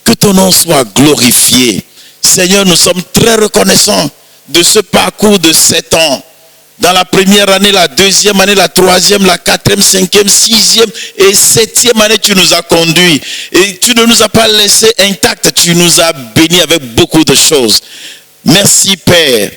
Que ton nom soit glorifié. Seigneur, nous sommes très reconnaissants de ce parcours de 7 ans. Dans la première année, la deuxième année, la troisième, la quatrième, cinquième, sixième et septième année, tu nous as conduits. Et tu ne nous as pas laissés intacts, tu nous as bénis avec beaucoup de choses. Merci Père,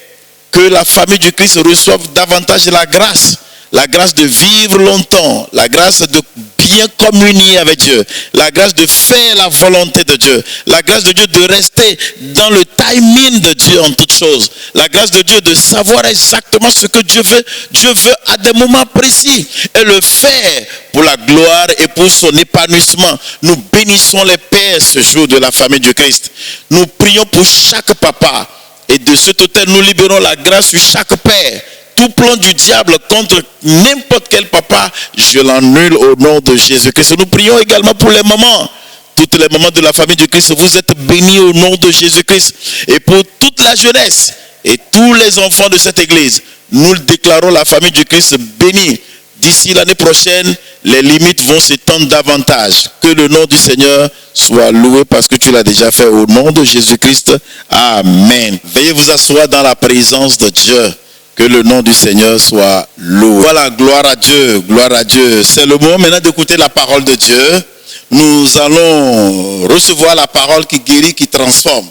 que la famille du Christ reçoive davantage la grâce de vivre longtemps, la grâce de bien communier avec Dieu, la grâce de faire la volonté de Dieu, la grâce de Dieu de rester dans le timing de Dieu en toutes choses, la grâce de Dieu de savoir exactement ce que Dieu veut à des moments précis et le faire pour la gloire et pour son épanouissement. Nous bénissons les pères ce jour de la famille du Christ. Nous prions pour chaque papa et de cet autel nous libérons la grâce sur chaque père. Tout plan du diable contre n'importe quel papa, je l'annule au nom de Jésus-Christ. Nous prions également pour les mamans. Toutes les mamans de la famille du Christ, vous êtes bénis au nom de Jésus-Christ. Et pour toute la jeunesse et tous les enfants de cette église, nous déclarons la famille du Christ bénie. D'ici l'année prochaine, les limites vont s'étendre davantage. Que le nom du Seigneur soit loué parce que tu l'as déjà fait au nom de Jésus-Christ. Amen. Veuillez vous asseoir dans la présence de Dieu. Que le nom du Seigneur soit loué. Voilà, gloire à Dieu, gloire à Dieu. C'est le moment maintenant d'écouter la parole de Dieu. Nous allons recevoir la parole qui guérit, qui transforme.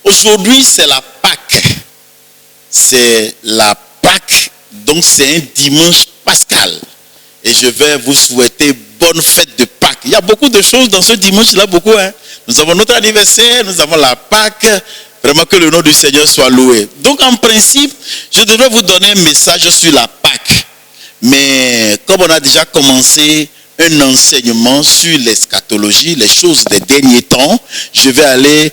Aujourd'hui, c'est la Pâque. C'est la Pâque, donc c'est un dimanche pascal. Et je vais vous souhaiter bonne fête de Pâques. Il y a beaucoup de choses dans ce dimanche-là, beaucoup. Nous avons notre anniversaire, nous avons la Pâque. Vraiment que le nom du Seigneur soit loué. Donc en principe, je devrais vous donner un message sur la Pâque. Mais comme on a déjà commencé un enseignement sur l'eschatologie, les choses des derniers temps, je vais aller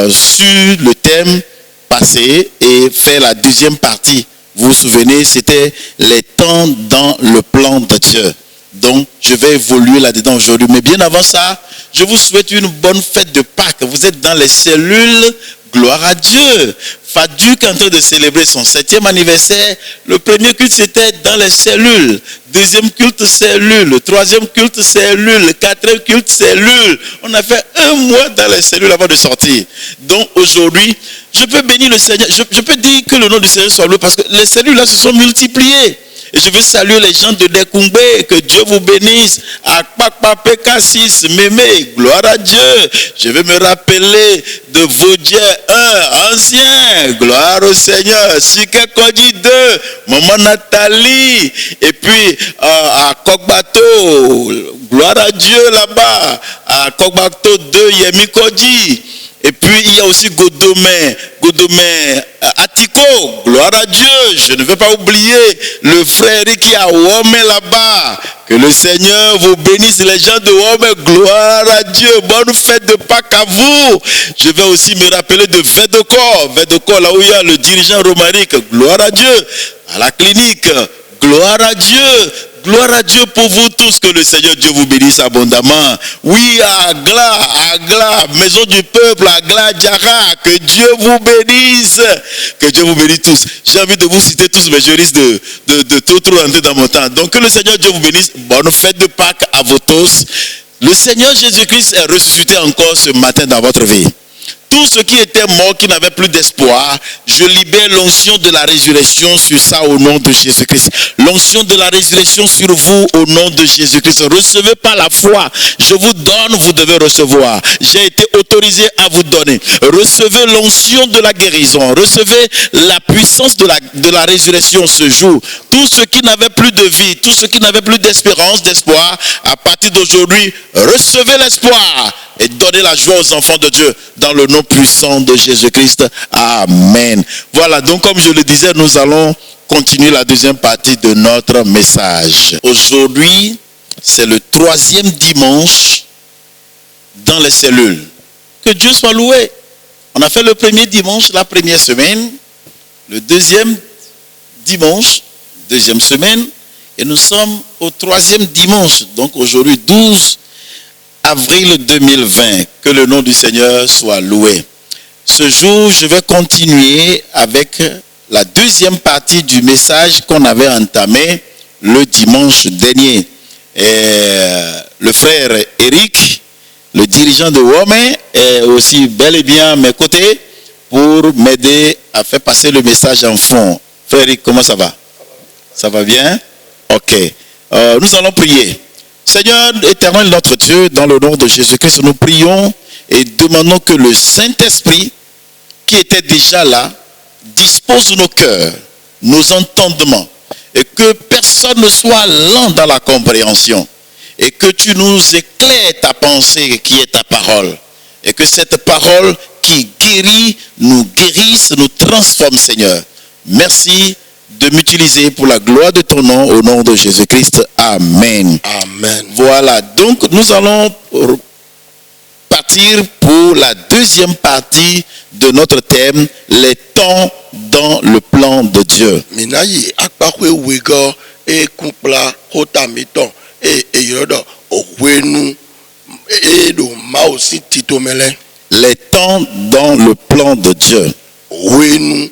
sur le thème passé et faire la deuxième partie. Vous vous souvenez, c'était les temps dans le plan de Dieu. Donc, je vais évoluer là-dedans aujourd'hui. Mais bien avant ça, je vous souhaite une bonne fête de Pâques. Vous êtes dans les cellules. Gloire à Dieu. Faduk est en train de célébrer son 7e anniversaire. Le premier culte, c'était dans les cellules. Deuxième culte, cellule. Troisième culte, cellule. Quatrième culte, cellule. On a fait 1 mois dans les cellules avant de sortir. Donc, aujourd'hui, je peux bénir le Seigneur. Je peux dire que le nom du Seigneur soit loué parce que les cellules là se sont multipliées. Et je veux saluer les gens de Dekungbe, que Dieu vous bénisse. Akpakpa PK6, Mémé, gloire à Dieu. Je vais me rappeler de Vaudier 1, ancien, gloire au Seigneur. Sike Kodji 2, Maman Nathalie. Et puis à Kokbato, gloire à Dieu là-bas. À Kokbato 2, Yemi Kodji. Et puis il y a aussi Godomé Atiko, gloire à Dieu. Je ne vais pas oublier le frère qui est à Womé là-bas. Que le Seigneur vous bénisse, les gens de Womé, gloire à Dieu. Bonne fête de Pâques à vous. Je vais aussi me rappeler de Vedocor, là où il y a le dirigeant Romaric, gloire à Dieu. À la clinique, gloire à Dieu. Gloire à Dieu pour vous tous, que le Seigneur Dieu vous bénisse abondamment. Oui, Agla, maison du peuple, Agla, Diara, que Dieu vous bénisse. Que Dieu vous bénisse tous. J'ai envie de vous citer tous, mais je risque de trop rentrer dans mon temps. Donc que le Seigneur Dieu vous bénisse. Bonne fête de Pâques à vous tous. Le Seigneur Jésus-Christ est ressuscité encore ce matin dans votre vie. Tous ceux qui étaient morts, qui n'avaient plus d'espoir, je libère l'onction de la résurrection sur ça au nom de Jésus-Christ. L'onction de la résurrection sur vous au nom de Jésus-Christ. Recevez par la foi. Je vous donne, vous devez recevoir. J'ai été autorisé à vous donner. Recevez l'onction de la guérison. Recevez la puissance de la résurrection ce jour. Tous ceux qui n'avaient plus de vie, tous ceux qui n'avaient plus d'espérance, d'espoir, à partir d'aujourd'hui, recevez l'espoir. Et donnez la joie aux enfants de Dieu dans le nom puissant de Jésus-Christ. Amen. Voilà, donc comme je le disais, nous allons continuer la deuxième partie de notre message. Aujourd'hui, c'est le 3e dimanche dans les cellules. Que Dieu soit loué. On a fait le premier dimanche, la première semaine. Le deuxième dimanche, deuxième semaine. Et nous sommes au 3e dimanche. Donc aujourd'hui, 12 avril 2020, que le nom du Seigneur soit loué. Ce jour, je vais continuer avec la deuxième partie du message qu'on avait entamé le dimanche dernier. Et le frère Eric, le dirigeant de WOME, est aussi bel et bien à mes côtés pour m'aider à faire passer le message en fond. Frère Eric, comment ça va? Ça va bien? Ok. Nous allons prier. Seigneur éternel notre Dieu, dans le nom de Jésus-Christ, nous prions et demandons que le Saint-Esprit, qui était déjà là, dispose nos cœurs, nos entendements, et que personne ne soit lent dans la compréhension, et que tu nous éclaires ta pensée qui est ta parole, et que cette parole qui guérit, nous guérisse, nous transforme, Seigneur. Merci de m'utiliser pour la gloire de ton nom, au nom de Jésus-Christ. Amen. Amen. Voilà, donc nous allons partir pour la deuxième partie de notre thème, les temps dans le plan de Dieu. Minayi akpakwe wego e kumpla hotamiton e yodo owenu e do maosi titomele. Les temps dans le plan de Dieu. Owenu.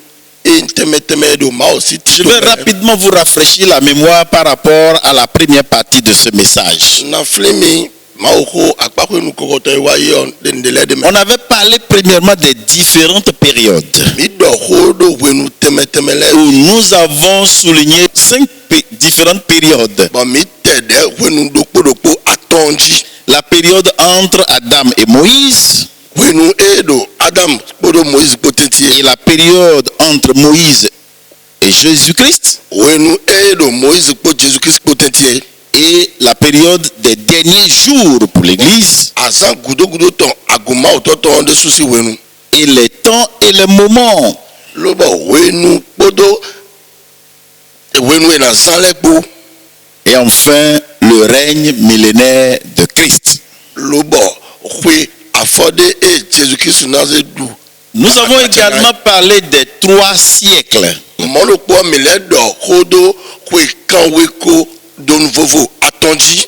Je vais rapidement vous rafraîchir la mémoire par rapport à la première partie de ce message. On avait parlé premièrement des différentes périodes où nous avons souligné 5 différentes périodes. La période entre Adam et Moïse. Et la période entre Moïse et Jésus-Christ. Et la période des derniers jours pour l'Église. Et les temps et les moments. Et enfin, le règne millénaire de Christ. Nous avons également parlé des 3 siècles.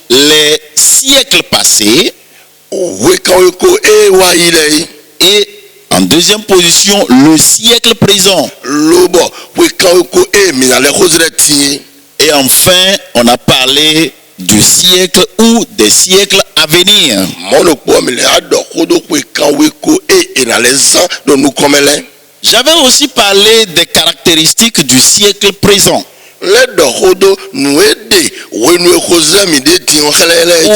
Les siècles passés. Et en deuxième position, le siècle présent. Et enfin, on a parlé du siècle ou des siècles à venir. J'avais aussi parlé des caractéristiques du siècle présent, où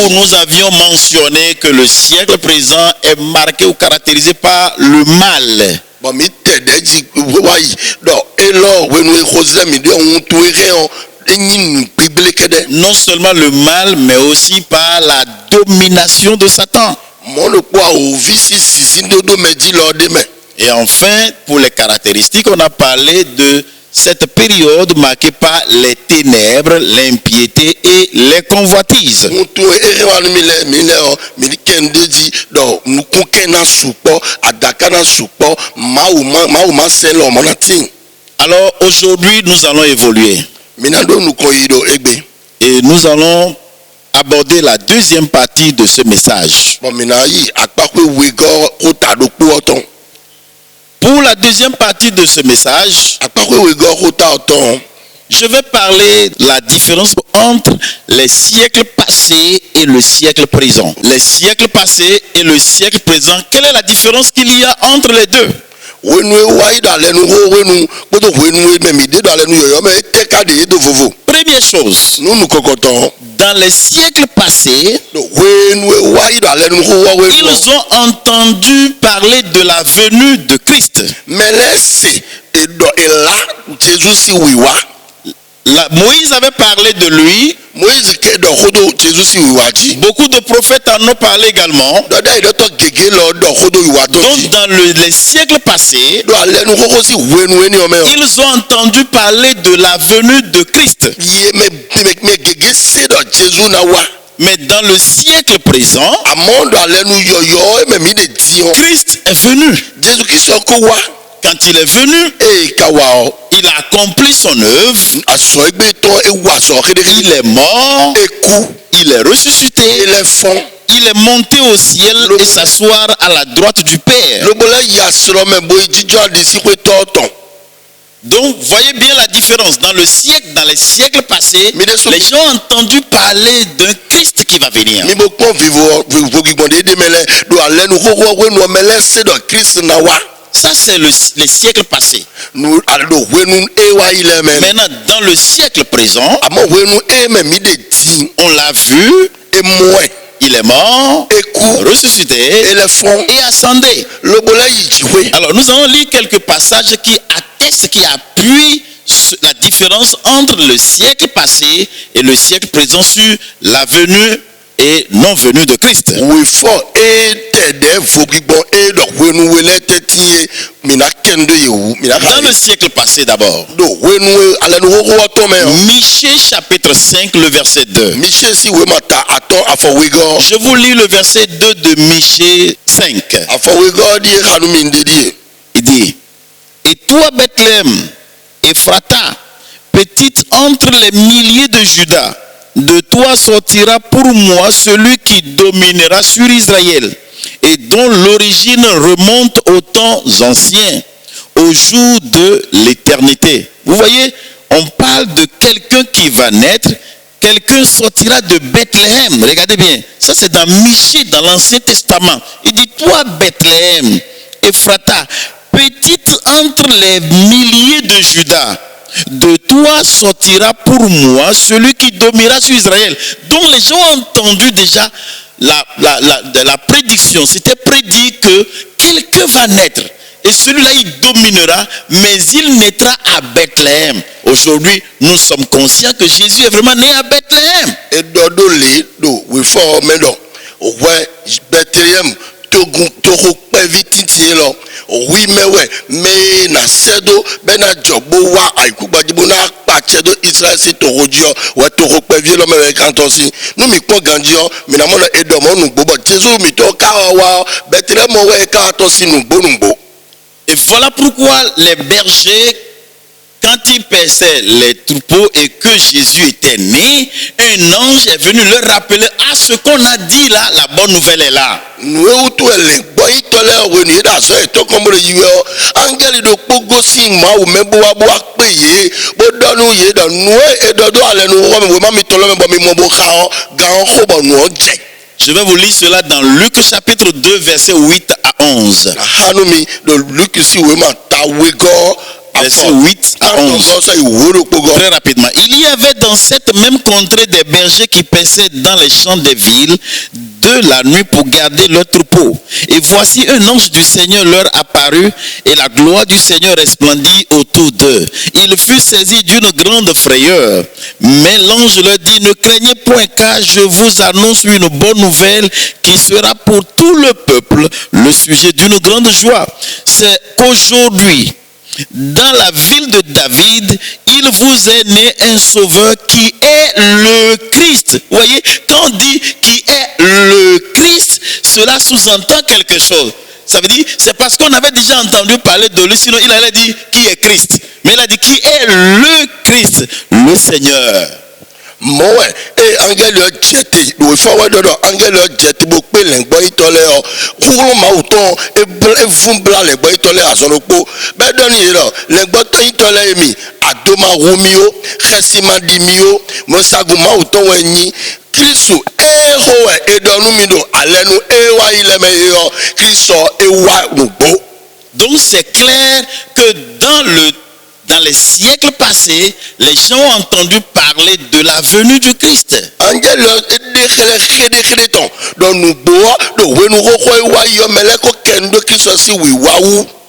nous avions mentionné que le siècle présent est marqué ou caractérisé par le mal. Non seulement le mal, mais aussi par la domination de Satan. Et enfin, pour les caractéristiques, on a parlé de cette période marquée par les ténèbres, l'impiété et les convoitises. Alors aujourd'hui, nous allons évoluer. Et nous allons aborder la deuxième partie de ce message. Bon maintenant yi akpakwe wego kota do ku oton. Pour la deuxième partie de ce message, Akpakwe wego kota oton. je vais parler de la différence entre les siècles passés et le siècle présent. Les siècles passés et le siècle présent, quelle est la différence qu'il y a entre les deux? Wenu wa ida lenu ho wenu bodo wenu me mi de da lenu yoyo me te ka de do vovo. Première chose, Nunu kokoton. dans les siècles passés, Do wenu wa ida lenu ho wa wenu. ils ont entendu parler de la venue de Christ. Mais laisse et do et là Jésus si wiwa. Moïse avait parlé de lui, Moïse ke do hodo Jésus si wiwa ji. beaucoup de prophètes en ont parlé également. Do da ido to gege lo do hodo wiwa to Donc ji. dans les siècles passés, Do alenu ho si wenu eni o me. ils ont entendu parler de la venue de Christ. Ye me gege se do Jésus na wa. Mais dans le siècle présent, Amondo alenu yoyo e me mi de dion. Christ est venu. Jésus Christ ko wa. Quand il est venu, E ka wa o. il a accompli son œuvre. Aso egbe to e wa so kedeke. Il est mort, E ku. il est ressuscité, Il est fond. il est monté au ciel et s'asseoir à la droite du Père. Le bole ya sro me boy jijo di si pe to ton. Donc, voyez bien la différence. Dans les siècles passés, Mais de ce- les gens ont entendu parler d'un Christ qui va venir. Mi bo pon vivo gigbonde de mele do alenu ho wenu mele se do Christ na wa. Ça, c'est les siècles passés. Nu aldo wenu e wa ile me. Maintenant, dans le siècle présent, Amo wenu e me mi de di. on l'a vu, E moe. il est mort, E ku. ressuscité E le fond. et ascendé. Le bole yi jiwe. Alors, nous allons lire quelques passages qui attestent, qui appuient la différence entre le siècle passé et le siècle présent sur la venue et non-venue de Christ. We for e te de vogigbon e do wenu wele te tie mina kendo yewu mina Dans le ka. siècle passé d'abord, Do wenu alenu ho to me. Michée chapitre 5, le verset 2. Michel si we mata aton afọ wego. Je vous lis le verset 2 de Michée 5. Afọ wego di hanu mi ndedi. Il dit, et toi Bethléem, Ephrata, petite entre les milliers de Juda, de toi sortira pour moi celui qui dominera sur Israël et dont l'origine remonte aux temps anciens, au jour de l'éternité. Vous voyez, on parle de quelqu'un qui va naître, quelqu'un sortira de Bethléem. Regardez bien, ça c'est dans Michée, dans l'Ancien Testament. Il dit, toi Bethléem, Ephrata, petite entre les milliers de Juda, de toi sortira pour moi celui qui dominera sur Israël. Donc les gens ont entendu déjà la prédiction. C'était prédit que quelqu'un va naître. Et celui-là, il dominera, mais il naîtra à Bethléem. Aujourd'hui, nous sommes conscients que Jésus est vraiment né à Bethléem. E do le do we for me do. We Bethlehem togun toko pe vititi lo. Wi mewe me na sedo be na jobo wa aiku gbajibo na pa chedo Israel si to rojo we toko pe vi lo me kan to si. Nu mi pon ganjio mi na mo na edo mo nu gbo bo Jesus mi to ka wa Bethlehem we ka to si nu gbo nu gbo. Et voilà pourquoi les bergers, quand ils paissaient les troupeaux et que Jésus était né, un ange est venu leur rappeler, ah, ce qu'on a dit là, la bonne nouvelle est là. Nu e utu ele gbo itole we ni da so e to ko mo le yiwe o angeli do pogo si ma o me bo wa bo pe ye bo do nu ye do nu e do do ale nu wo me ma mi to lo me bo mi mo bo ka o ga o ko bo nu o je. Je vais vous lire cela dans Luc chapitre 2, versets 8 à 11. Na hanu mi do Luke si we ma ta we go Verset 8 à 11. Très rapidement. Il y avait dans cette même contrée des bergers qui paissaient dans les champs des villes de la nuit pour garder leurs troupeaux. Et voici un ange du Seigneur leur apparut et la gloire du Seigneur resplendit autour d'eux. Ils furent saisis d'une grande frayeur. Mais l'ange leur dit, ne craignez point car je vous annonce une bonne nouvelle qui sera pour tout le peuple le sujet d'une grande joie. C'est qu'aujourd'hui, dans la ville de David, il vous est né un sauveur qui est le Christ. Vous voyez, quand on dit qui est le Christ, cela sous-entend quelque chose. Ça veut dire, c'est parce qu'on avait déjà entendu parler de lui, sinon il allait dire qui est Christ. Mais il a dit qui est le Christ, le Seigneur. mɔwɛ angɛli yɔ jɛte do fɔ wɛ dɔdɔ angɛli yɔ jɛte bo kpe lɛgbɔ itɔ lɛ yɔ kúrò mawu tɔn evun bla lɛgbɔ itɔ lɛ azɔnɔ kpo bɛ dɔni yɛ lɔ lɛgbɔ tɔ itɔ lɛ yɛ mi adoma wumi o xɛsima di mi o mɔsagun mawu tɔn wɛ nyi kristu ho wɛ edɔnu mi do alɛnu wa yi lɛ mɛ yɛ yɔ kristu ewa nugbo. Donc c'est clair que dans les siècles passés, les gens ont entendu parler de la venue du Christ.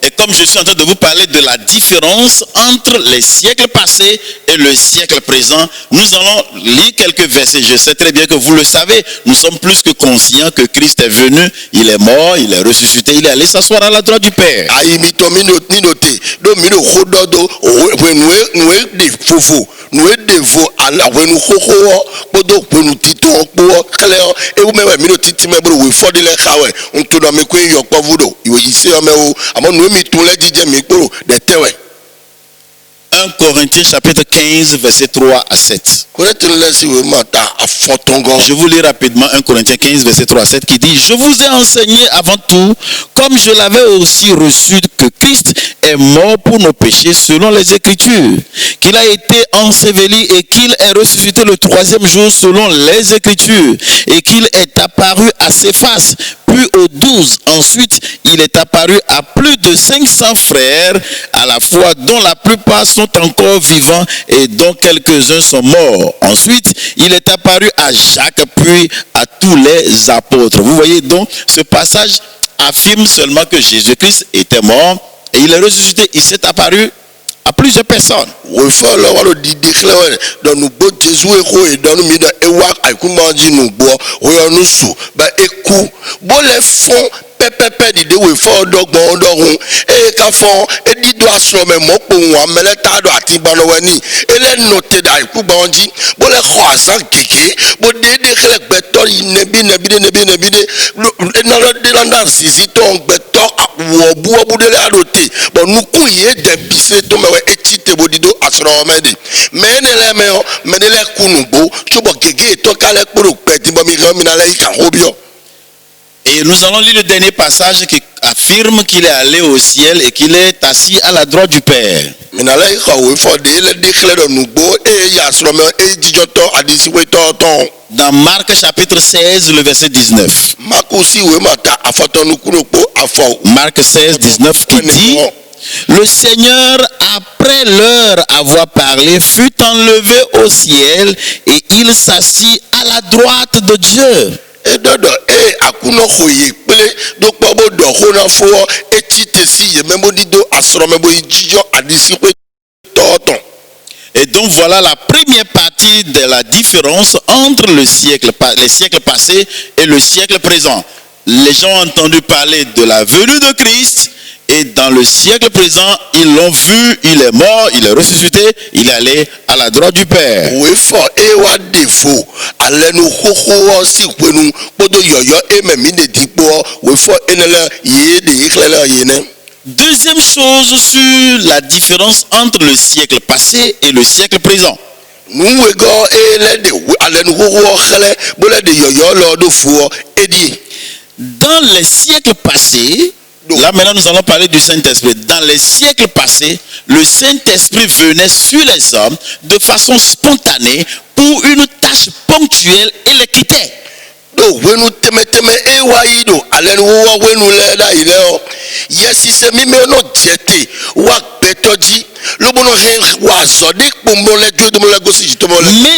Et comme je suis en train de vous parler de la différence entre les siècles passés et le siècle présent, nous allons lire quelques versets. Je sais très bien que vous le savez, nous sommes plus que conscients que Christ est venu, il est mort, il est ressuscité, il est allé s'asseoir à la droite du Père. Un Corinthiens chapitre 15 verset 3 à 7. Je vous lis rapidement 1 Corinthiens 15 verset 3 à 7 qui dit: je vous ai enseigné avant tout, comme je l'avais aussi reçu, que Christ est mort pour nos péchés selon les Écritures, qu'il a été enseveli et qu'il est ressuscité le troisième jour selon les Écritures, et qu'il est apparu à Céphas, puis aux 12. Ensuite, il est apparu à plus de 500 frères à la fois, dont la plupart sont encore vivants et dont quelques-uns sont morts. Ensuite, il est apparu à Jacques, puis à tous les apôtres. Vous voyez donc, ce passage affirme seulement que Jésus-Christ était mort et il est ressuscité. Il s'est apparu à plusieurs personnes. pɛpɛpɛ dide wo fɔ dɔgbɔn dɔhun eye kafɔ edido asrɔmɛ mɔkpo ŋun amɛlɛ ta do ati gbanɔwɛni ele note da iku gbɔn dzi bole xɔ azã gege bo dede xlẽ gbɛtɔ yi nebi enɔlɔ de landa zizi tɔ gbɛtɔ wɔbu de le alo te bɔn nuku yi edze bise to mɛ wɛ etsi te bo dido asrɔmɛ de mɛ ne lɛ mɛ yɔ mɛ ne lɛ kunugbo tso bɔ gege tɔ kalɛ kporo kpɛti bɔ mi kan mina lɛ yi kan ho biɔ. Et nous allons lire le dernier passage qui affirme qu'il est allé au ciel et qu'il est assis à la droite du Père. Dans Marc chapitre 16, le verset 19. Marc 16, 19 qui dit: le Seigneur, après leur avoir parlé, fut enlevé au ciel et il s'assit à la droite de Dieu. Edodo akuno khoye pele do kpobo do khona fo eti tesi ye membo dido asro membo jijo adisi pe toton. Et donc voilà la première partie de la différence entre les siècles passés et le siècle présent. Les gens ont entendu parler de la venue de Christ. Et dans le siècle présent, ils l'ont vu, il est mort, il est ressuscité, il est allé à la droite du Père. Deuxième chose sur la différence entre le siècle passé et le siècle présent. Dans les siècles passés, là maintenant nous allons parler du Saint-Esprit. Dans les siècles passés, le Saint-Esprit venait sur les hommes de façon spontanée pour une tâche ponctuelle et les quittait. Mais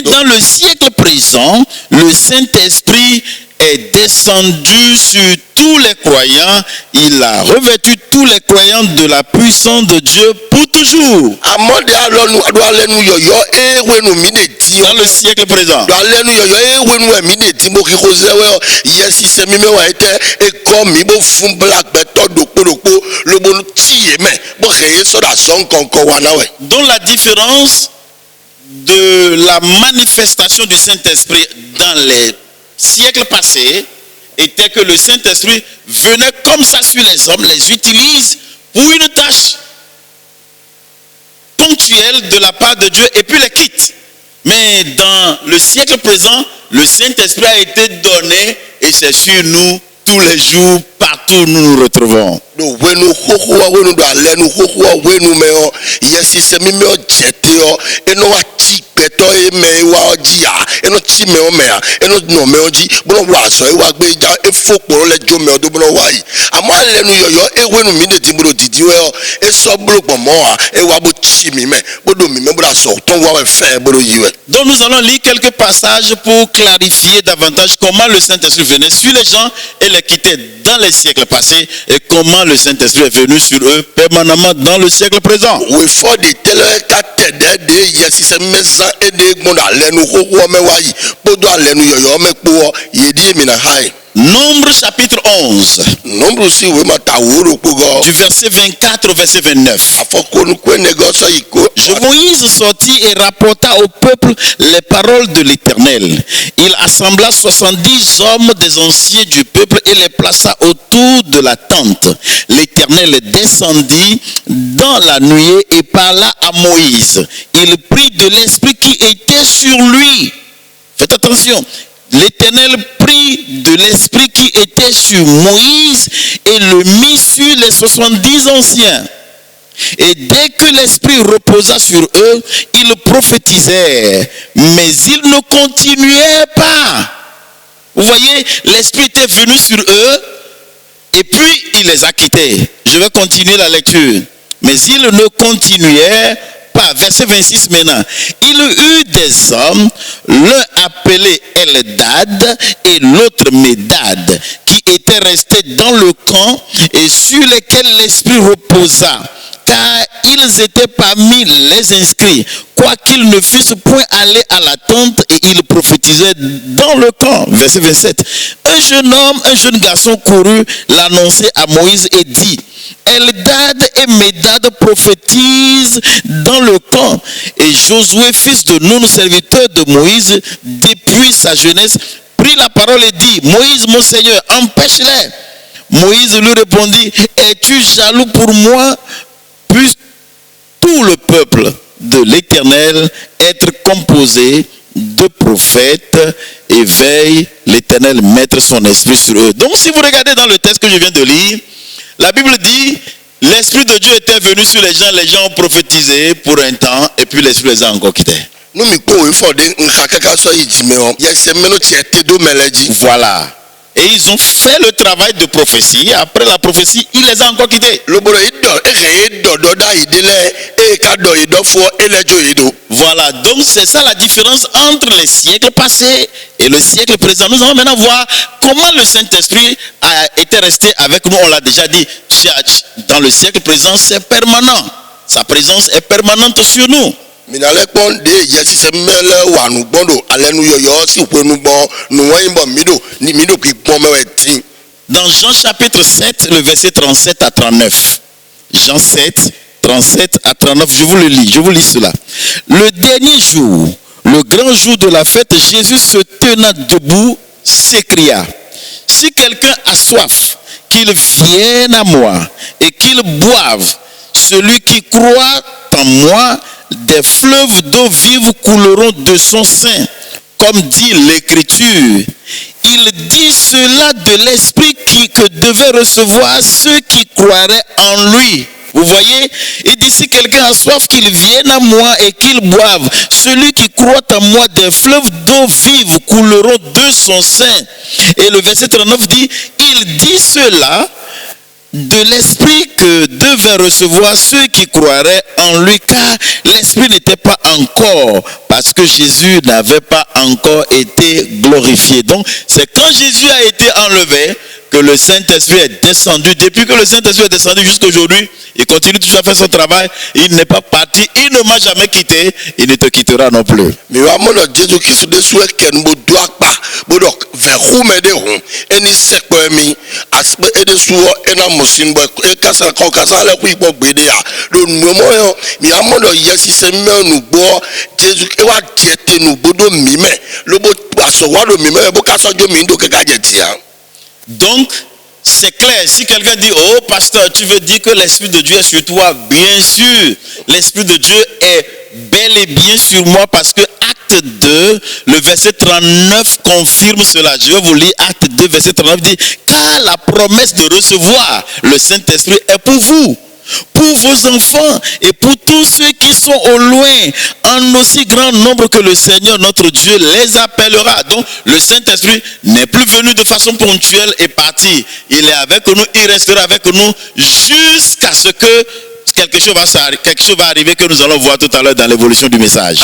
dans le siècle présent, le Saint-Esprit est descendu sur tous les croyants, il a revêtu tous les croyants de la puissance de Dieu pour toujours. Dans le siècle présent. Donc la différence de la manifestation du Saint-Esprit dans les siècles passés était que le Saint-Esprit venait comme ça sur les hommes, les utilise pour une tâche ponctuelle de la part de Dieu et puis les quitte. Mais dans le siècle présent, le Saint-Esprit a été donné et c'est sur nous tous les jours, partout où nous nous retrouvons. do wenu xoxoa wenu do alenu xoxoa wenu me o yesi se mi me o jete o eno wa ti gbeto e me wa ji a eno ti me o me a eno no me o ji bo wa so e wa gbe ja e fopo le jo me o do bo wa yi amo alenu yoyo e wenu mi de timbro didi o e so bro pon mo a e wa bo ti mi me bo do mi me bo la so ton wa fe bo do yi we. Donc nous allons lire quelques passages pour clarifier davantage comment le Saint-Esprit venait sur les gens et les quittait dans les siècles passés et comment le Saint-Esprit est venu sur eux permanemment dans le siècle présent. We for the tele ka tede de yesi se meza e de gbon alenu xoxo me wa yi bo do alenu yoyo me po ye di mi na hai. Nombre chapitre 11, Nombre si we mata woro pogo. du verset 24 au verset 29. Moïse sortit et rapporta au peuple les paroles de l'Éternel. Il assembla 70 hommes des anciens du peuple et les plaça autour de la tente. L'Éternel descendit dans la nuée et parla à Moïse. Il prit de l'esprit qui était sur lui. Faites attention. L'Éternel prit de l'esprit qui était sur Moïse et le mit sur les 70 anciens. Et dès que l'esprit reposa sur eux, ils prophétisèrent, mais ils ne continuaient pas. Vous voyez, l'esprit était venu sur eux et puis il les a quittés. Je vais continuer la lecture. Mais ils ne continuaient pas. Verset 26 maintenant. Il eut des hommes, l'un appelé Eldad et l'autre Médad, qui étaient restés dans le camp et sur lesquels l'esprit reposa. Car ils étaient parmi les inscrits, quoiqu'ils ne fussent point allés à la tente, et ils prophétisaient dans le camp. Verset 27. Un jeune homme, un jeune garçon courut l'annoncer à Moïse et dit: Eldad et Médad prophétisent dans le camp. Et Josué, fils de Nun, serviteur de Moïse, depuis sa jeunesse, prit la parole et dit: Moïse, mon Seigneur, empêche-les. Moïse lui répondit: Es-tu jaloux pour moi? Puisse tout le peuple de l'Éternel être composé de prophètes, et veille l'Éternel mettre son esprit sur eux. Donc si vous regardez dans le texte que je viens de lire, la Bible dit: l'Esprit de Dieu était venu sur les gens ont prophétisé pour un temps, et puis l'Esprit les a encore quittés. Voilà. Et ils ont fait le travail de prophétie. Après la prophétie, il les a encore quittés. Voilà, donc c'est ça la différence entre les siècles passés et le siècle présent. Nous allons maintenant voir comment le Saint-Esprit a été resté avec nous. On l'a déjà dit, dans le siècle présent, c'est permanent. Sa présence est permanente sur nous. Dans Jean chapitre 7, le verset 37 à 39. Jean 7, 37 à 39, je vous lis cela. Le dernier jour, le grand jour de la fête, Jésus se tenant debout, s'écria: Si quelqu'un a soif, qu'il vienne à moi et qu'il boive. Celui qui croit en moi, des fleuves d'eau vive couleront de son sein, comme dit l'Écriture. Il dit cela de l'esprit que devaient recevoir ceux qui croiraient en lui. Vous voyez, il dit: si quelqu'un a soif, qu'il vienne à moi et qu'il boive. Celui qui croit en moi, des fleuves d'eau vive couleront de son sein. Et le verset 39 dit: il dit cela de l'esprit que devaient recevoir ceux qui croiraient en lui, car l'esprit n'était pas encore, parce que Jésus n'avait pas encore été glorifié. Donc c'est quand Jésus a été enlevé que le Saint-Esprit est descendu. Depuis que le Saint-Esprit est descendu jusqu'à aujourd'hui, il continue toujours à faire son travail. Il n'est pas parti, il ne m'a jamais quitté, il ne te quittera non plus. Donc, c'est clair, si quelqu'un dit: oh pasteur, tu veux dire que l'Esprit de Dieu est sur toi? Bien sûr, l'Esprit de Dieu est bel et bien sur moi, parce que acte Acte 2, le verset 39 confirme cela. Je vais vous lire Acte 2, verset 39 dit, car la promesse de recevoir le Saint-Esprit est pour vous, pour vos enfants et pour tous ceux qui sont au loin, en aussi grand nombre que le Seigneur notre Dieu les appellera. Donc le Saint-Esprit n'est plus venu de façon ponctuelle et parti. Il est avec nous, il restera avec nous jusqu'à ce que quelque chose va arriver que nous allons voir tout à l'heure dans l'évolution du message.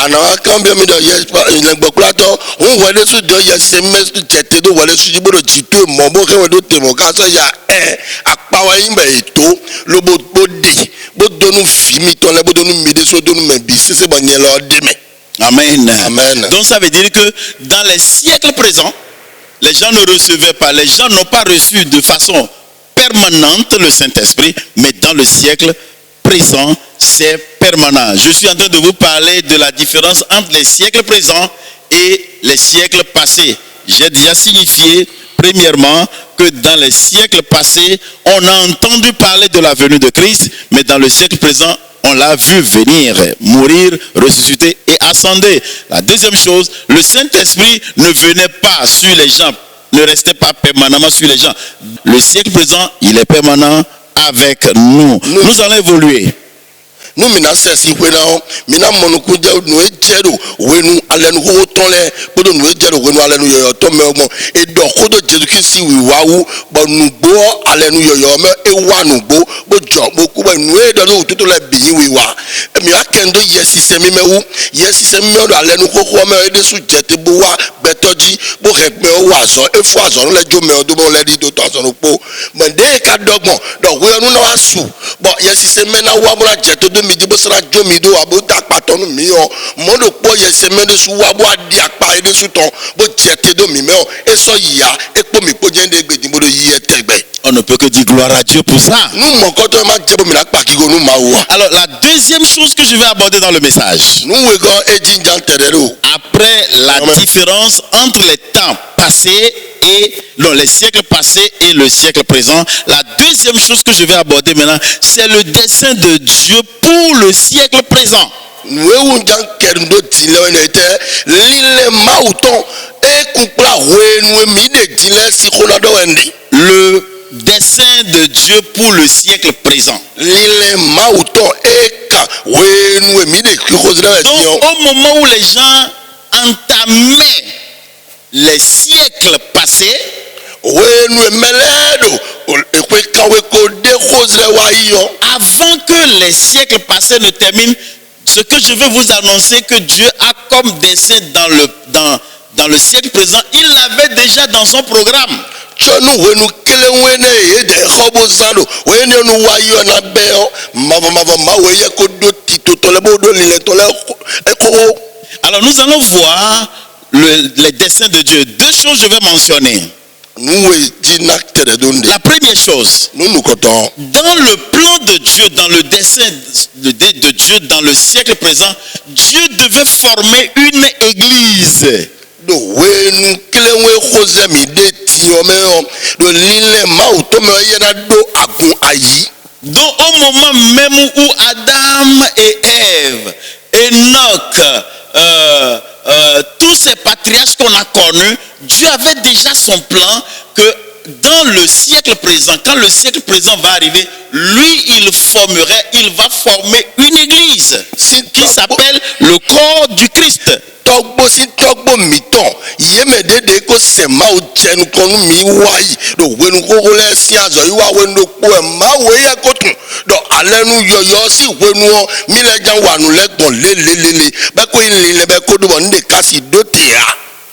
Amen. Amen. Donc ça veut dire que dans les siècles présents, les gens ne recevaient pas, les gens n'ont pas reçu de façon permanente le Saint-Esprit, mais dans le siècle présent, c'est permanent. Je suis en train de vous parler de la différence entre les siècles présents et les siècles passés. J'ai déjà signifié, premièrement, que dans les siècles passés, on a entendu parler de la venue de Christ, mais dans le siècle présent, on l'a vu venir, mourir, ressusciter et ascender. La deuxième chose, le Saint-Esprit ne venait pas sur les gens, ne restait pas permanemment sur les gens. Le siècle présent, il est permanent avec nous. Nous allons évoluer. Nous mina sesi kwena mina monuku je nu ejero wenu alenu ko tonle bodo nu ejero wenu alenu yoyo to me omo edo kodo Jesu Kristi wi wawu bo nu gbo alenu yoyo me ewa nu gbo bo jo bo ku bo nu edo do tutu le bi wi wa emi akendo yesi se mi mewu yesi se mi do alenu ko ko me ede su jete bo wa betoji bo hekme o wa zo efu azo le jo me odo bo le di do to azo no po mende ka dogbon do we nu na wa su bo yesi se me na wa mo na jete do mi jibo sra jomi do abota patonu mi o modo po yese mede su wa bo adi apa ede su ton bo jete do mi me o eso ya epo mi po jende gbedi bodo yi etegbe. On ne peut que dire gloire à Dieu pour ça. Nous mon koto ma jebo mi la pa kigo nu ma wa. Alors la deuxième chose que je vais aborder dans le message, Nous we go ejinjan terero. après la différence entre les temps passés et les siècles passés et le siècle présent, la deuxième chose que je vais aborder maintenant, c'est le dessein de Dieu pour le siècle présent. Nous unjan kerndo tile onete lile mauton e kupla wenu mi de tile si konado endi. Le dessein de Dieu pour le siècle présent. Lile mauton e ka wenu mi de kikozra Donc au moment où les gens entamaient les siècles passés, avant que les siècles passés ne terminent, ce que je veux vous annoncer que Dieu a comme dessein dans le siècle présent, il l'avait déjà dans son programme. Alors nous allons voir les desseins de Dieu. Deux choses je vais mentionner. La première chose, dans le plan de Dieu, dans le dessein de Dieu dans le siècle présent, Dieu devait former une église. Donc au moment même où Adam et Ève, Enoch, tous ces patriarches qu'on a connus, Dieu avait déjà son plan que dans le siècle présent, quand le siècle présent va arriver, lui il va former une église qui s'appelle le corps du Christ.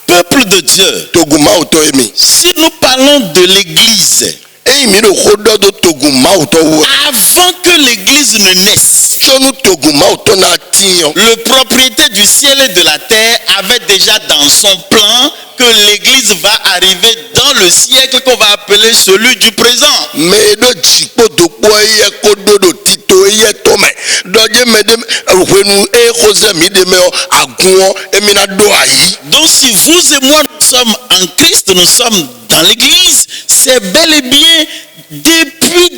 Peuple de Dieu, si nous parlons de l'église, avant que l'église ne naisse, le propriétaire du ciel et de la terre avait déjà dans son plan que l'église va arriver dans le siècle qu'on va appeler celui du présent. Donc si vous et moi nous sommes en Christ, nous sommes dans l'église, c'est bel et bien depuis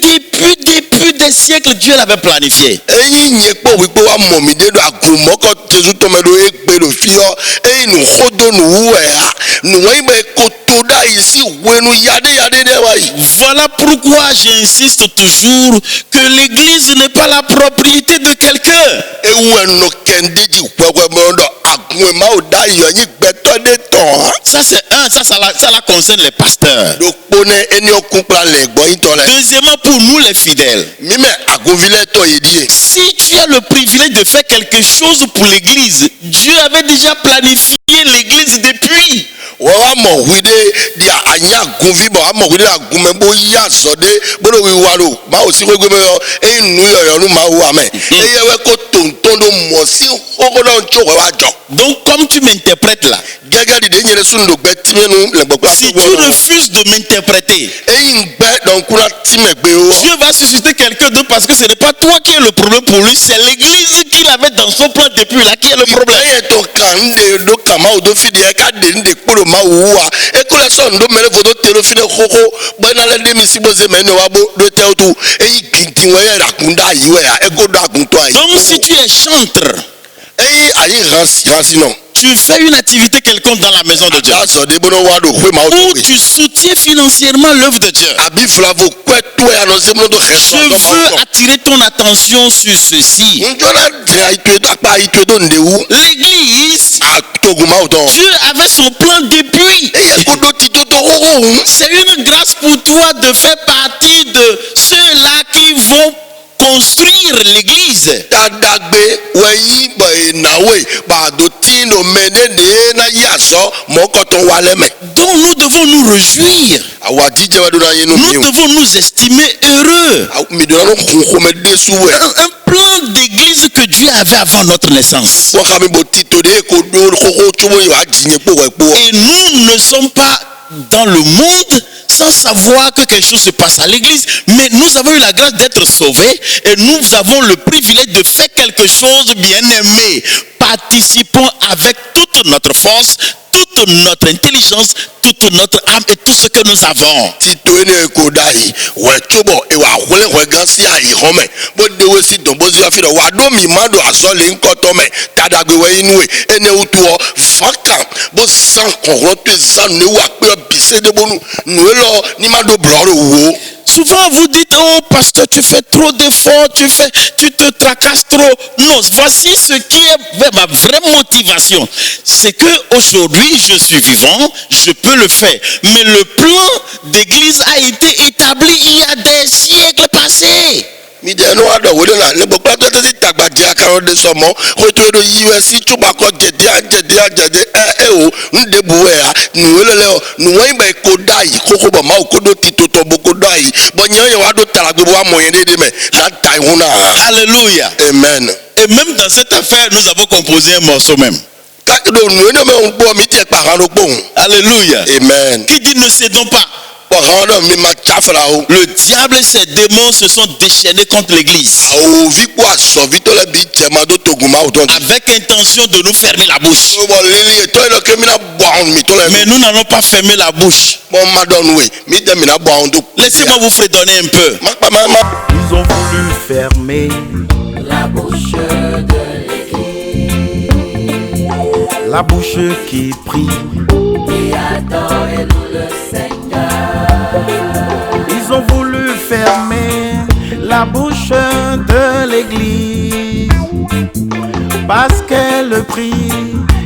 depuis des siècles, Dieu l'avait planifié. eyi nye kpɔ wípé wa mɔ mi de do agumɔkɔ jesu tɔmɛ do egbe do fiɔ eyi nu xodo nu wu ɛha nu wɔyi bɛ koto da yi si wenu yade de wa yi. Voilà pourquoi j'insiste toujours que l'église n'est pas la propriété de quelqu'un. ewu ɛnɔ kɛndedzi wɛwɛ mɛ dɔ agun ma o da yɔ yi gbɛtɔ de tɔn. Ça la concerne les pasteurs. do kpone eni okun le gbɔ yi tɔ lɛ. Deuxièmement, pour nous les fidèles. mímɛ agunvilɛ tɔ yi di ye. Si tu as le privilège de faire quelque chose pour l'église, Dieu avait déjà planifié l'église depuis. wọ́n wá mọ̀ wí dé di àyìn agunvi bọ̀ wá mọ̀ wí dé agunmẹ́ bó yí àzọ́ dé bódò wí wá lò máa ò sí gbégbé mẹ́yọ ẹ̀yìn nù yọ̀yọ̀ ló máa wà mẹ́ ẹ̀yẹ wẹ́ kó tòǹtòǹ ló mọ̀ sí kókó náà ń tó wẹ́ wá jọ. Donc comme tu m'interprètes là, gẹ́gẹ́ dìde ń yẹrẹ sunu gbẹ tìmẹ́nu lẹ́gbẹ̀gbẹ́ si tu refuses de m'interpréter, ẹ̀yìn gbẹ dọ̀nkúnra tìmẹ̀gbẹ́ o. Dieu va susciter quelqu'un d'autre parce que ce n'est pas toi qui es le problème pour lui, c'est l'église qu'il avait dans son plan depuis là qui est le problème. ẹ̀yẹ tó kàn ń de do kàmá o tó fìdí ẹ̀ ká de ń de kpọ́dọ̀ máa wù wá ekule sọ̀n do mẹ́rẹ́ fòtó tẹ̀lé fi ne kókó gbẹ́nalẹ́ dẹ́mi sígbóse mẹ́ni wa bó do tẹ́ o tó ẹ̀yìn gidi wọ́n yẹ àkúndà yìí wẹ̀ yà ẹ̀kọ́ do àkúntọ́ àyè. Donc si tu es chantre, ẹ̀yìn àyè hansi náà. tu fais une activité quelconque dans la maison de Dieu, àtàzọ̀ de bọ́nà wà ló pé màá tó ou pé. tu soutiens financièrement l'œuvre de Dieu, àbí filafo pẹ́ tó ẹ̀ àná sẹ́mu tó xẹ́ je veux attirer ton attention sur ceci. njọ́nà dìrẹ̀ àyítúwé tó apá àyítúwé tó ǹdẹ̀wú. L'église, àtògùn máa tọ̀. Dieu avait son plan depuis. ẹ̀yẹ kó do ti tó tó kókó òun. C'est une grâce pour toi de faire partie de ceux-là qui vont construire l'église. dadagbe wẹ̀yìn bọ̀ ìnáwó pàdó tí nù mẹ́nẹ́nẹ́ náà yí àzọ́ mọ́kọ́tọ̀ wà lẹ́mẹ̀. Donc nous devons nous réjouir. àwọn àdíjẹ́ wa dúró ayé nù mí Nous o. devons nous estimer heureux. mìdùnnà ló kún kún mẹ́ dé sú wẹ̀. Un plan d'église que Dieu avait avant notre naissance. wọ́n ká mi bò títò dé kó dó kókó tó wọ́n yóò àjìyẹn pò wẹ̀ pò. Et nous ne sommes pas dans le monde sans savoir que quelque chose se passe à l'église, mais nous avons eu la grâce d'être sauvés et nous avons le privilège de faire quelque chose bien aimé. Participons avec toute notre force, toute notre intelligence, toute notre âme et tout ce que nous avons. títò ẹni kò dá yìí wẹ̀ tóbọ̀ ìwà àwọlẹ̀wẹ̀ gan sí àyè hàn mẹ́ bó déwé sí dùn bó sí wáfí rẹ̀ wà dó mi má do àzọ́ lè ń kọ́ tọ́ mẹ́ tàdàgbé wẹ̀ inú ẹ̀ ẹni ewu tó ọ fàkàn bó sàn kọ̀ọ̀rọ̀ tó ìsàn ní wà pé ọ bìsẹ́ débónú nùwé lọ ní má do bùrọ̀rọ̀ wò. Souvent vous dites, oh pasteur, tu fais trop d'efforts, tu te tracasses trop. Non, voici ce qui est ma vraie motivation. C'est que aujourd'hui je suis vivant, je peux le faire. Mais le plan d'église a été établi il y a des siècles passés. mi jẹ́ inú àdọ̀ wọlé náà ní gbogbo àti tẹ́tí tàgbà jẹ́ akárọ̀ de sọmọ kó tó yẹ yí wẹ́ sí túbà kọ́ jẹ̀dẹ́ ẹ o ń débù ẹ̀ ha nùwé lẹ́lẹ́ o nùwé ìgbà kó dá yìí kókó bọ̀ máa kó dó ti tó tọ́ bó kó dá yìí bọ̀ nyẹ́ yẹn wàá dó tara gbogbo wa mọ̀ yẹn dédé mẹ́ láta ìhun náà. Alléluia. amen. Et même dans cette affaire, nous avons composé un morceau même. káàkiri nùwé náà mẹ́ ń gbọ́ mi jẹ́ pàrọ̀ ló gbóhùn. Alléluia. amen. Qui dit ne cédons pas. pàrọ̀ náà mi máa jáfẹ́ra o. Le diable et ses démons se sont déchaînés contre l'église àwọn òfìpọ̀ àsọ̀bí tó lẹ́bi jẹ̀ma tó togun máa tọ́ ni. avec intention de nous fermer la bouche. ó bọ̀ lílé ètò ìlọ́kẹ́ mi náà bọ̀ àwọn mi tó lẹ́bi. Mais nous n'allons pas fermer la bouche. mọ má dọ̀nù wẹ̀ mí jẹ́ mi náà bọ̀ àwọn tó. Laissez-moi vous fredonner un peu. má pa má má. Ils ont voulu fermer La bouche de l'église la bouche qui prie. et adore le Seigneur. Ils ont voulu fermer la bouche de l'église parce qu'elle prie.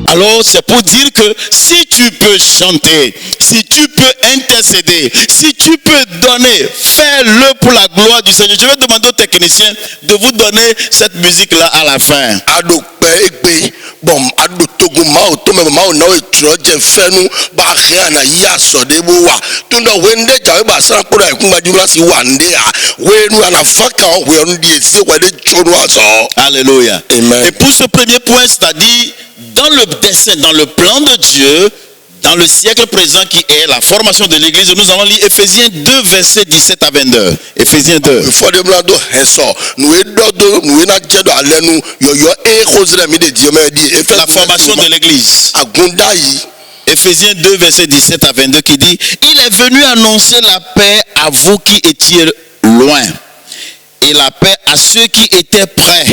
Alors c'est pour dire que si tu peux chanter, si tu peux intercéder, si tu peux donner, fais-le pour la gloire du Seigneur. Je vais demander aux techniciens de vous donner cette musique-là à la fin. ado pẹ́ egbe bọ̀m ado togun máa tó mẹ́fà máa náà ètùrọ̀ jẹ́ fẹ́nu bá hẹ́ àná yí àsọ̀dé bó wà tó ń dọ̀ wé ndé jà wé bá sàn kúrò ẹ̀kún gbajúmọ̀ sí wà ndé à wé nu àná fákàn wé ọ̀nù díẹ̀ sí wà dé tsonu àzọ̀. Alléluia. Amen. Et pour ce premier point, c'est-à-dire dans le dessein, dans le plan de Dieu, dans le siècle présent qui est la formation de l'église, nous allons lire Éphésiens 2, versets 17 à 22. Éphésiens 2. ìfọdébìnrin do hẹsọ nùwé dọdọ nùwé náà jẹdọ alẹnu yọyọ ehosẹ mi de diẹmẹ di efe La formation de l'église. agunda yìí. Éphésiens 2, versets 17 à 22 qui dit, il est venu annoncer la paix à vous qui étiez loin et la paix à ceux qui étaient prêts.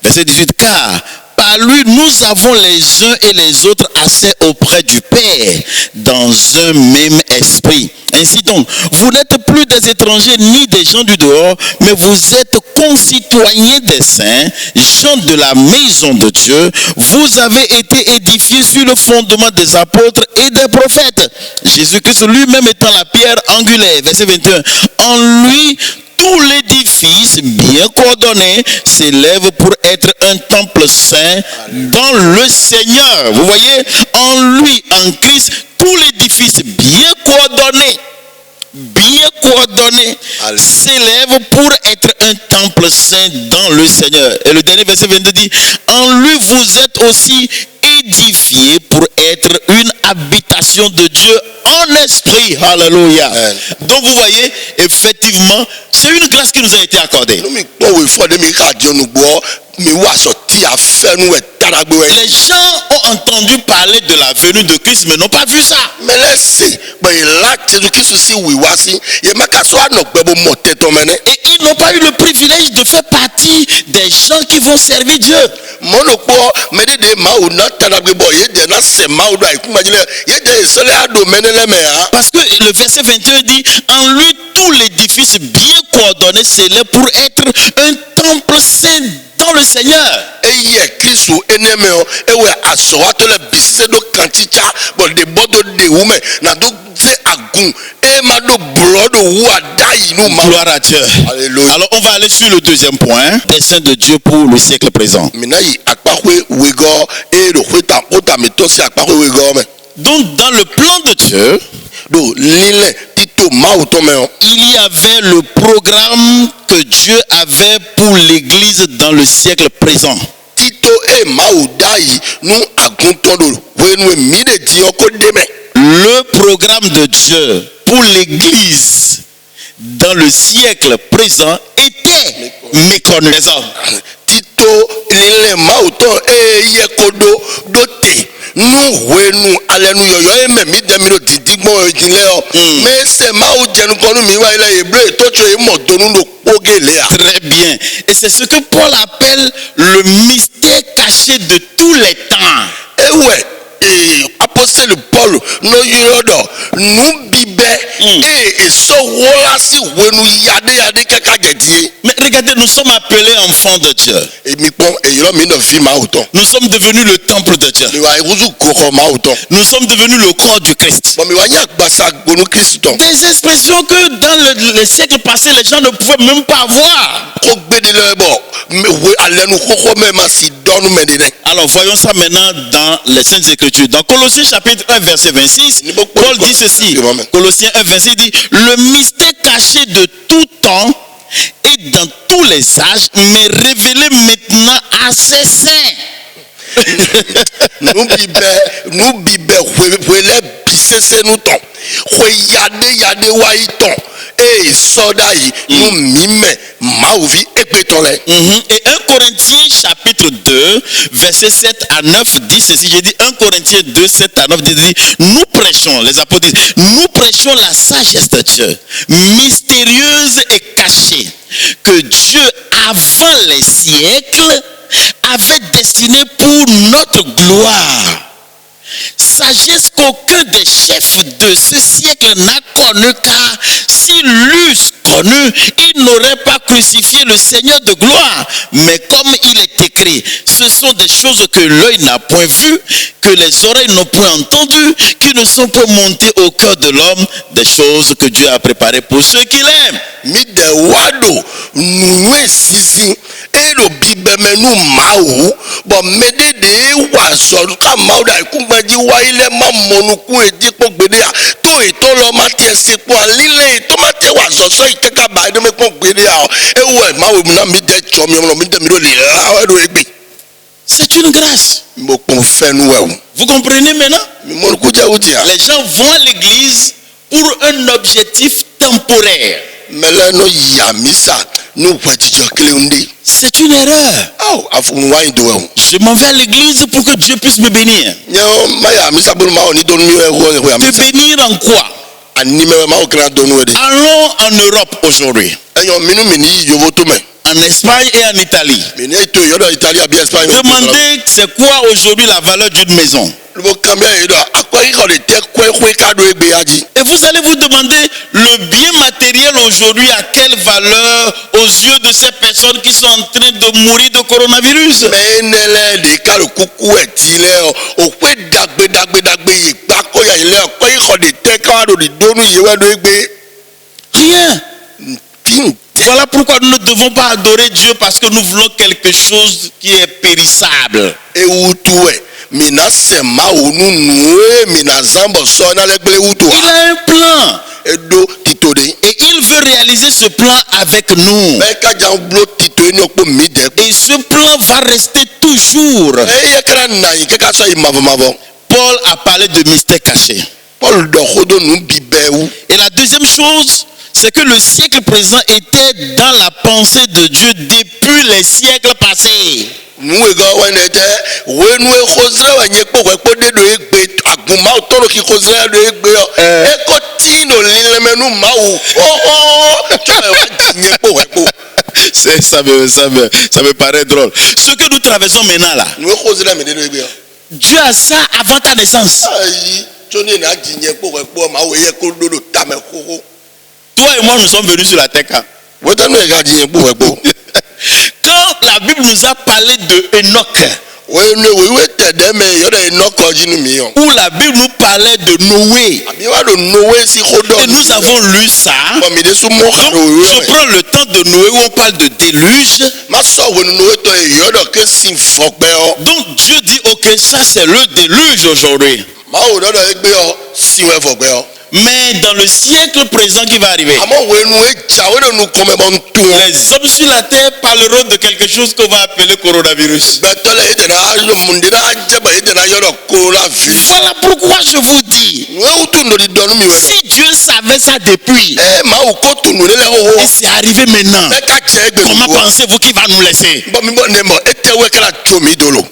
Verset 18. Car par lui, nous avons les uns et les autres accès auprès du Père dans un même esprit. Ainsi donc, vous n'êtes plus des étrangers ni des gens du dehors, mais vous êtes concitoyens des saints, gens de la maison de Dieu. Vous avez été édifiés sur le fondement des apôtres et des prophètes. Jésus-Christ lui-même étant la pierre angulaire. Verset 21. En lui, tout l'édifice bien coordonné s'élève pour être un temple saint dans le Seigneur. Vous voyez, en lui, en Christ, tout l'édifice bien coordonné s'élève pour être un temple saint dans le Seigneur. Et le dernier verset 22 dit, en lui vous êtes aussi édifiés pour être une habitation de Dieu en esprit. Alléluia. Donc vous voyez, effectivement, c'est une grâce qui nous a été accordée. Les gens ont entendu parler de la venue de Christ, mais n'ont pas vu ça. Et ils n'ont pas eu le privilège de faire partie des gens qui vont servir Dieu. Parce que le verset 21 dit, en lui tout l'édifice bien coordonné s'élève pour être un temple saint dans le Seigneur. Gloire à Dieu. Alléluia. Alors on va aller sur le deuxième point, des saints de Dieu pour le siècle présent. Donc dans le plan de Dieu, il y avait le programme que Dieu avait pour l'Église dans le siècle présent. Le programme de Dieu pour l'Église dans le siècle présent était méconnu. Très bien. Et c'est ce que Paul appelle le mystère caché de tous les temps. Apôtre Paul no yodo nous bibe et so wola si wenu yade kaka gedie. Mais regardez, nous sommes appelés enfants de Dieu. Nous sommes devenus le temple de Dieu. Nous sommes devenus le corps du Christ. Des expressions que dans le siècle passé, les gens ne pouvaient même pas avoir. Alors voyons ça maintenant dans les Saintes Écritures. Dans Colossiens chapitre 1 verset 26, Paul dit ceci. Colossiens 1 verset dit, le mystère caché de tout temps et dans tous les âges m'est révélé maintenant à ses saints. Et 1 Corinthiens chapitre 2 verset 7 à 9 dit ceci. J'ai dit 1 Corinthiens 2 7 à 9 dit, nous prêchons, les apôtres disent, nous prêchons la sagesse de Dieu, mystérieuse et cachée, que Dieu avant les siècles avait destinée pour notre gloire. Sagesse qu'aucun des chefs de ce siècle n'a connue, car s'ils l'eussent connue, ils n'auraient pas crucifié le Seigneur de gloire. Mais comme il est écrit, ce sont des choses que l'œil n'a point vues, que les oreilles n'ont point entendues, qui ne sont pas montées au cœur de l'homme, des choses que Dieu a préparées pour ceux qui l'aiment. C'est une grâce. Vous comprenez maintenant? Les gens vont à l'église pour un objectif temporaire. C'est une erreur. Je m'en vais à l'église pour que Dieu puisse me bénir. Te bénir en quoi? animé ma okra donu ede. Allons en Europe aujourd'hui, Enyo minu mini yovo to me. en Espagne et en Italie. Mini to yodo Italie bien Espagne. Demandez c'est quoi aujourd'hui la valeur d'une maison. Le camion yodo akwa iko le te kwe kado egbe aji. Et vous allez vous demander le bien matériel aujourd'hui à quelle valeur aux yeux de ces personnes qui sont en train de mourir de coronavirus. Menele de ka le kuku etile o kwe dagbe ipa ko ya ile ko iko de te ka do di donu yewe do egbe. Rien. Tin. Voilà pourquoi nous ne devons pas adorer Dieu parce que nous voulons quelque chose qui est périssable. Ewutuwe mina sema onu nuwe mina zambo so na legbele wutu. Il a un plan Edo titode. et il veut réaliser ce plan avec nous. Meka jamblo tito ni okpo mi de. Et ce plan va rester toujours. Eye kra na yi keka so imavo. Paul a parlé de mystère caché. Paul do khodo nu bibewu. Et la deuxième chose, c'est que le siècle présent était dans la pensée de Dieu depuis les siècles passés. Nuwe go wenete we nuwe khozra wa nyekpo kwepo de do egbe aguma toro ki khozra do egbe yo. Eko tino lilemenu mau. Choe wa nyekpo kwepo. Ça me paraît drôle. Ce que nous traversons maintenant là, Nuwe khozra me de do egbe yo. Dieu a ça avant ta naissance. Ayi choni na ji nyekpo kwepo ma we ye ko do do tame koko. Toi et moi, nous sommes venus sur la terre. Hein. Weta nu ga ji nyekpo kwepo. Quand la Bible nous a parlé de Enoch, We nu we tede me yo de noko jinu mi yo. où la Bible nous parlait de Noé, Abi wa do Noé si khodo. et nous avons lu ça. Bon mi de su mo Donc, khado we. je prends le temps de Noé où on parle de déluge. Ma so we Noé to yo do ke sin fokbe o. Donc Dieu dit, ok, ça c'est le déluge aujourd'hui. Ma o do do egbe o si we fokbe o. Mais dans le siècle présent qui va arriver, Amo we nu eja we do nu kome bon tu. les hommes sur la terre parleront de quelque chose qu'on va appeler coronavirus. Betole ite na yo mundira jeba ite na yo do coronavirus. Voilà pourquoi je vous dis, We utu ndo di donu mi we. si Dieu savait ça depuis, Ma o ko tu nu le ho. et c'est arrivé maintenant, Me ka che egbe. comment pensez-vous qu'il va nous laisser? Bon mi bon nemo ete we kala chomi dolo.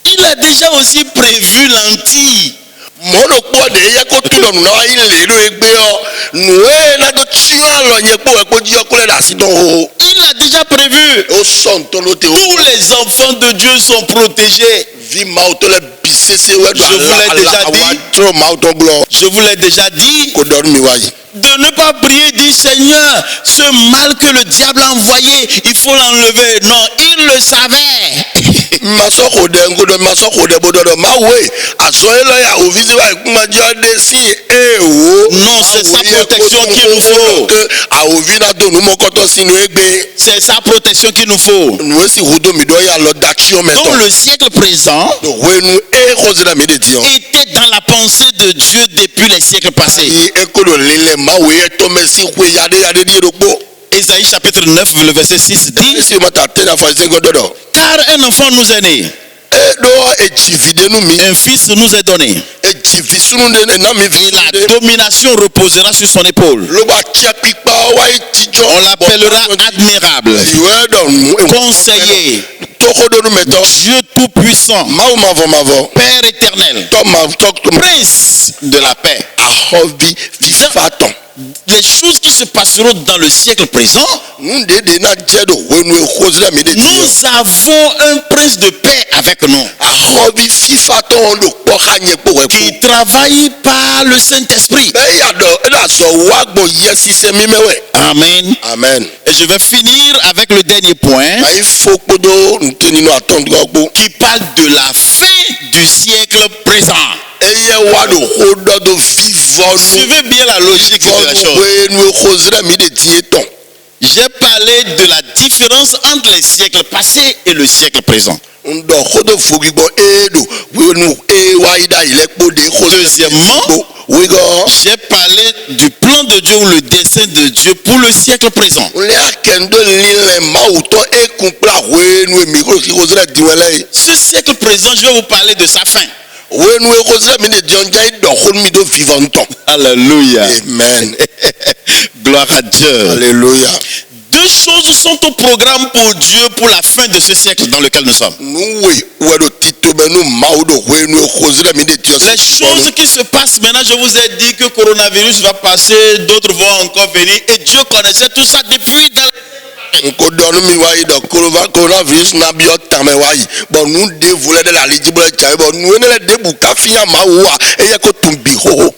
Il a déjà aussi prévu l'anti. Mono po de ye ko tu do nu na ile do egbe o. Noé na do chiwa lo nye po we ko ji okule da si don ho. Il a déjà prévu. O son to lo te o. Tous les enfants de Dieu sont protégés. Vi ma o to le bisese we do Je vous l'ai déjà dit. Tro ma o to glo. Je vous l'ai déjà dit. Ko do mi wa yi. De ne pas prier, dire Seigneur, ce mal que le diable a envoyé, il faut l'enlever. Non, il le savait. Masoko de ngodo masoko de bododo mawe aso elo ya ovizi wa kuma jode si ewo. Non, c'est sa protection qu'il nous faut. Que a ovina do nu mokoto sinu egbe. C'est sa protection qu'il nous faut. Nu si hudo mi do ya lo d'action Donc meto. le siècle présent Do we nu e khozira mi de dion. était dans la pensée de Dieu depuis les siècles passés. I ekolo lele mawe to mesi kwe yade di rogbo. Ésaïe chapitre 9, le verset 6 dit, Si mata tena fa zingo dodo. car un enfant nous est né, E do e chivide nu mi. un fils nous est donné, E chivisunu de na mi et la vi. domination reposera sur son épaule. Lo ba che pipa wa tijo. On l'appellera admirable, Iwe do nu. conseiller, Tokodo nu meto. Dieu tout-puissant, Mavo. Père éternel, Tom Prince de la paix. ahovi vifaton. Les choses qui se passeront dans le siècle présent, Nde de na jedo wenu ekhozira mi de dion. nous avons un prince de paix avec nous, Ahovi fifaton lo kpokanye po we qui po. travaille par le Saint-Esprit. Be ya do ela so wa gbo yesi se mi mewe. Amen. Amen. Et je vais finir avec le dernier point Ai fokodo nteni no atond gbo. qui parle de la fin du siècle présent. Eye wa do hodo do vivonu. Suivez bien la logique de la chose. Wenu ekhozira mi de tieton. J'ai parlé de la différence entre les siècles passés et le siècle présent. Ndo hodo fogigbo edo wenu e wa ida ile po de khozira. Deuxièmement, j'ai parlé du plan de Dieu ou le dessein de Dieu pour le siècle présent. Ce siècle présent, je vais vous parler de sa fin. Alléluia. Alléluia. Amen. Gloire à Dieu. Alléluia. deux choses sont au programme pour Dieu pour la fin de ce siècle dans lequel nous sommes. Les choses qui se passent maintenant, je vous ai dit que le coronavirus va passer, d'autres vont encore venir, et Dieu connaissait tout ça depuis dans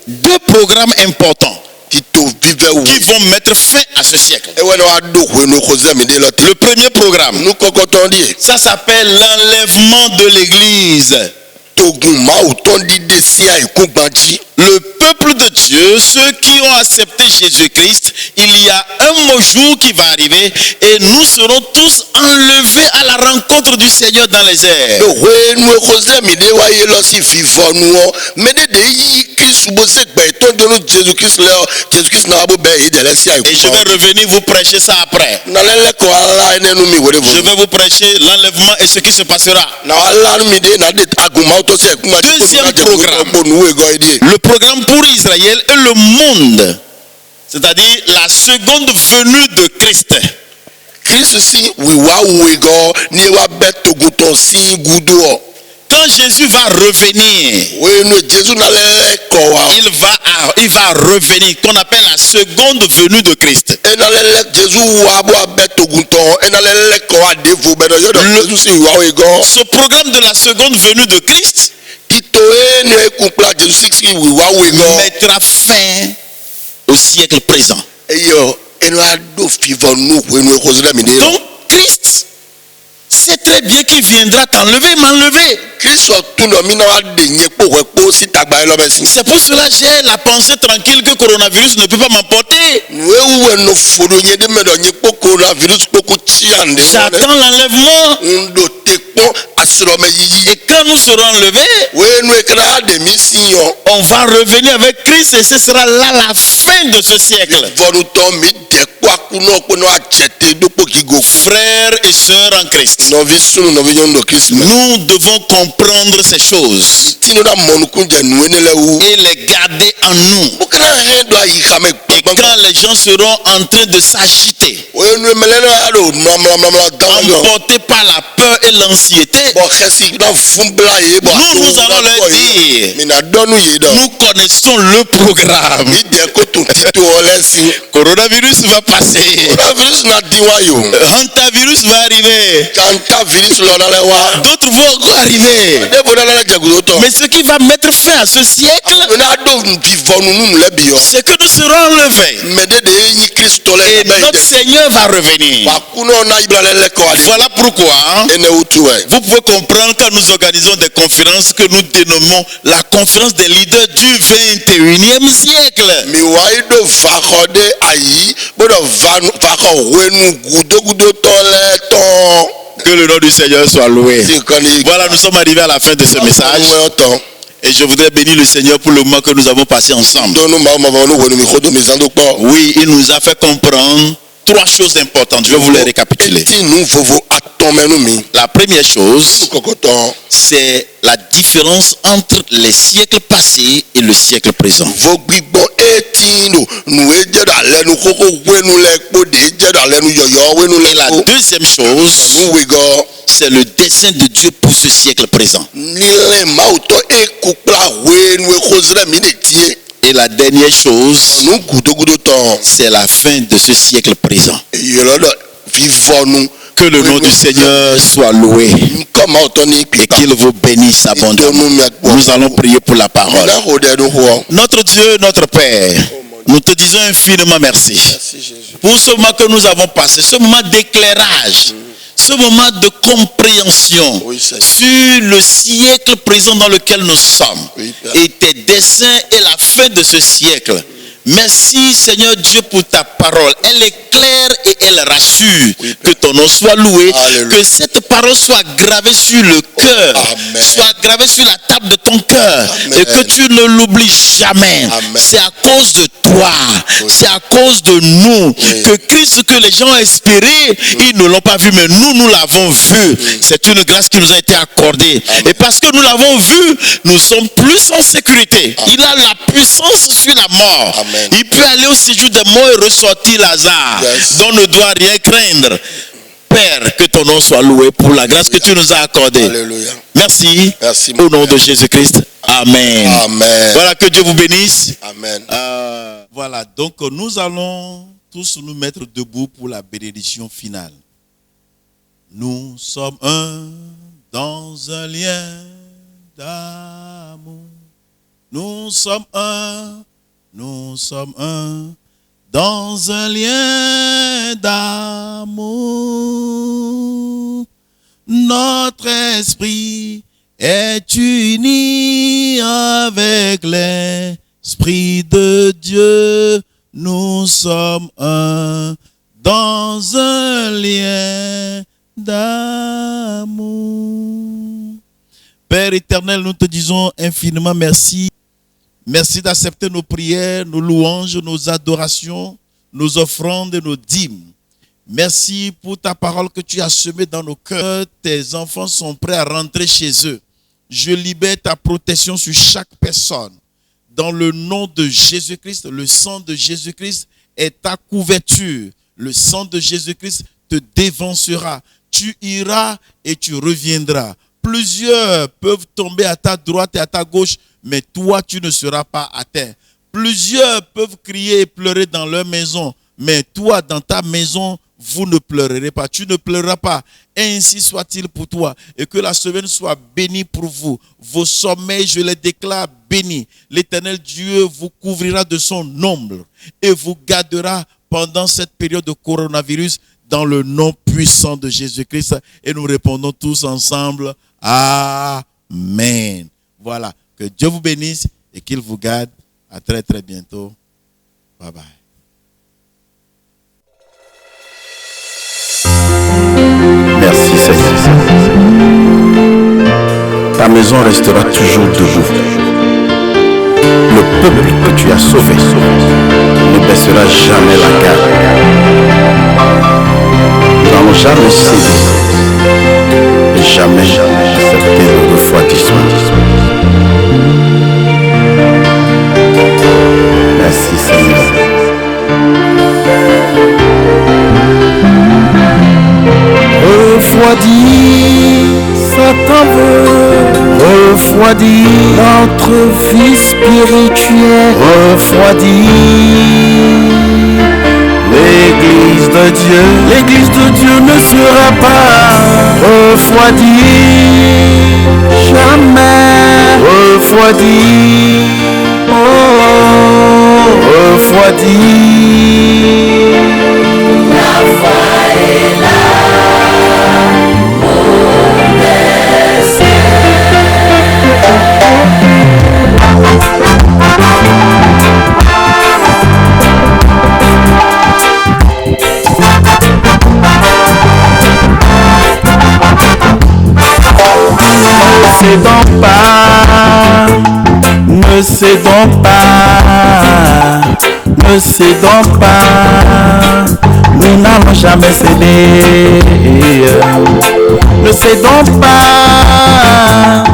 deux programmes importants qui vont mettre fin à ce siècle. Le premier programme, ça s'appelle l'enlèvement de l'église. Le peuple de Dieu, ceux qui ont accepté Jésus-Christ, il y a un jour qui va arriver et nous serons tous enlevés à la rencontre du Seigneur dans les airs. Et je vais revenir vous prêcher ça après. Je vais vous prêcher l'enlèvement et ce qui se passera. Deuxième programme, le programme pour Israël et le monde, c'est-à-dire la seconde venue de Christ. Quand Jésus va revenir, il va revenir, qu'on appelle la seconde venue de Christ. Ce programme de la seconde venue de Christ mettra fin au siècle présent. Donc Christ sait très bien qu'il viendra t'enlever, m'enlever. C'est pour cela que j'ai la pensée tranquille que le coronavirus ne peut pas m'emporter. J'attends l'enlèvement. Et quand nous serons enlevés, on va revenir avec Christ et ce sera là la fin de ce siècle. Frères et sœurs en Christ, nous devons comprendre ces choses et les garder en nous. Et quand les gens seront en train de s'agiter, emportés par la peur et l'anxiété, nous allons leur dire, nous connaissons le programme. Coronavirus va passer. Hantavirus va arriver. D'autres vont encore arriver. Mais ce qui va mettre fin à ce siècle, c'est que nous serons enlevés. Et notre Seigneur va revenir. Voilà pourquoi vous pouvez comprendre quand nous organisons des conférences que nous dénommons la conférence des leaders du 21e siècle. Que le nom du Seigneur soit loué. Voilà, nous sommes arrivés à la fin de ce message. Et je voudrais bénir le Seigneur pour le moment que nous avons passé ensemble. Oui, il nous a fait comprendre trois choses importantes. Je vais vous les récapituler. La première chose, c'est la différence entre les siècles passés et le siècle présent. Et la deuxième chose, c'est le dessein de Dieu pour ce siècle présent. Et la dernière chose, c'est la fin de ce siècle présent. Que le nom du Seigneur soit loué et qu'il vous bénisse abondamment. Nous allons prier pour la parole. Notre Dieu, notre Père, nous te disons infiniment merci pour ce moment que nous avons passé, ce moment d'éclairage, ce moment de compréhension sur le siècle présent dans lequel nous sommes et tes desseins et la fin de ce siècle. Merci Seigneur Dieu pour ta parole. Elle est claire et elle rassure. Que ton nom soit loué. Alléluia. Que cette parole soit gravée sur le cœur. Soit gravée sur la table de ton cœur. Et que tu ne l'oublies jamais. C'est à cause de toi. C'est à cause de nous. Que Christ que les gens ont espéré, ils ne l'ont pas vu, mais nous l'avons vu. C'est une grâce qui nous a été accordée. Et parce que nous l'avons vu, nous sommes plus en sécurité. Il a la puissance sur la mort. Il peut aller au séjour des morts et ressortir Lazare. Yes. Donc ne doit rien craindre. Père, que ton nom soit loué pour la grâce que tu nous as accordée. Alléluia. Merci. Merci, mon Au nom Père. de Jésus-Christ. Amen. Amen. Voilà, que Dieu vous bénisse. Amen. Voilà, donc nous allons tous nous mettre debout pour la bénédiction finale. Nous sommes un dans un lien d'amour. Nous sommes un dans un lien d'amour. Notre esprit est uni avec l'Esprit de Dieu. Nous sommes un dans un lien d'amour. Père éternel, nous te disons infiniment merci. Merci d'accepter nos prières, nos louanges, nos adorations, nos offrandes et nos dîmes. Merci pour ta parole que tu as semée dans nos cœurs. Tes enfants sont prêts à rentrer chez eux. Je libère ta protection sur chaque personne. Dans le nom de Jésus-Christ, le sang de Jésus-Christ est ta couverture. Le sang de Jésus-Christ te dévancera. Tu iras et tu reviendras. Plusieurs peuvent tomber à ta droite et à ta gauche, mais toi, tu ne seras pas à terre. Plusieurs peuvent crier et pleurer dans leur maison, mais toi, dans ta maison, vous ne pleurerez pas. Tu ne pleureras pas. Ainsi soit-il pour toi. Et que la semaine soit bénie pour vous. Vos sommeils, je les déclare bénis. L'Éternel Dieu vous couvrira de son ombre et vous gardera pendant cette période de coronavirus dans le nom puissant de Jésus-Christ. Et nous répondons tous ensemble. Amen. Voilà. Que Dieu vous bénisse et qu'il vous garde. À très très bientôt. Bye bye. Merci Seigneur. Ta maison restera toujours debout. Le peuple que tu as sauvé ne baissera jamais la garde. Nous n'allons jamais céder et jamais accepter le refroidissement. Merci Seigneur. Refroidis, Satan veut refroidir notre vie spirituelle. Refroidis l'église de Dieu. L'église de Dieu ne sera pas refroidie jamais. Refroidis, oh, refroidis. La foi est là. Ne cédons pas, ne cédons pas, nous n'allons jamais céder. Ne cédons pas,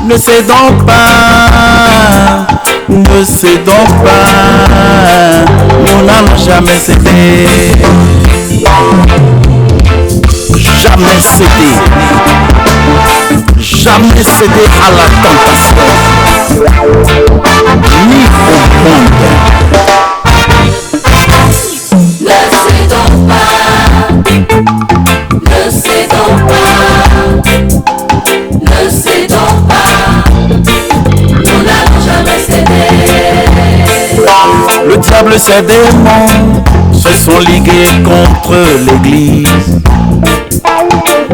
ne cédons pas, ne cédons pas, nous n'allons jamais céder. Jamais céder. Jamais céder à la tentation, ni au monde. Ne cédons pas, ne cédons pas, ne cédons pas, nous n'allons jamais céder. Le diable et ses démons se sont ligués contre l'église.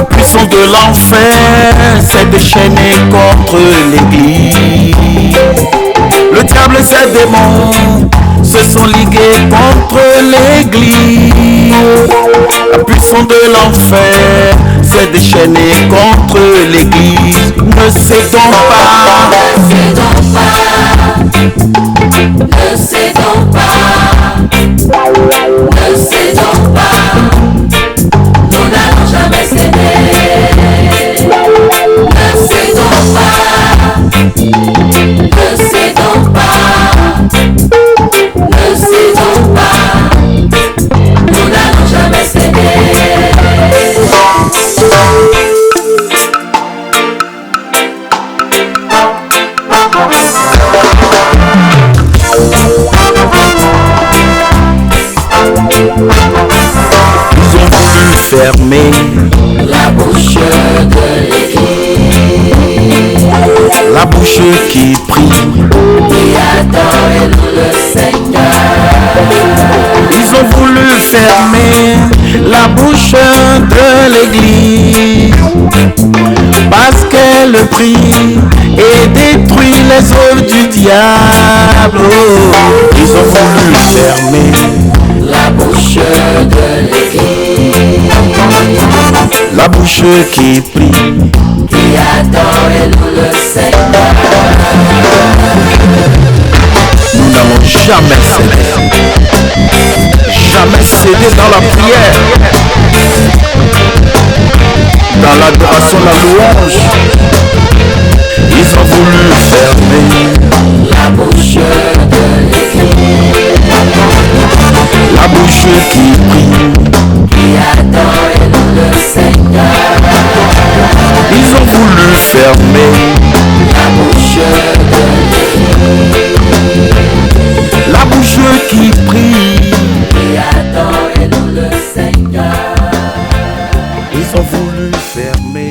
Puissance de l'enfer s'est déchaîné contre l'église. Le diable et ses démons se sont ligués contre l'église. La puissance de l'enfer s'est déchaînée contre l'église. Ne cédons pas, ne cédons pas, ne cédons pas, nous n'allons jamais céder. Ne cédons pas, ne cédons pas, ne prie et détruit les œuvres du diable. Ils ont voulu fermer la bouche de l'Église, la bouche qui prie, qui adore et loue le Seigneur. Nous n'avons jamais cédé dans la prière, dans l'adoration, la louange. Ils ont voulu fermer La bouche de l'Église, la bouche qui prie, qui adore et loue le Seigneur. ils ont voulu fermer La bouche de l'Église, la bouche qui prie, qui adore et loue le Seigneur. ils ont voulu fermer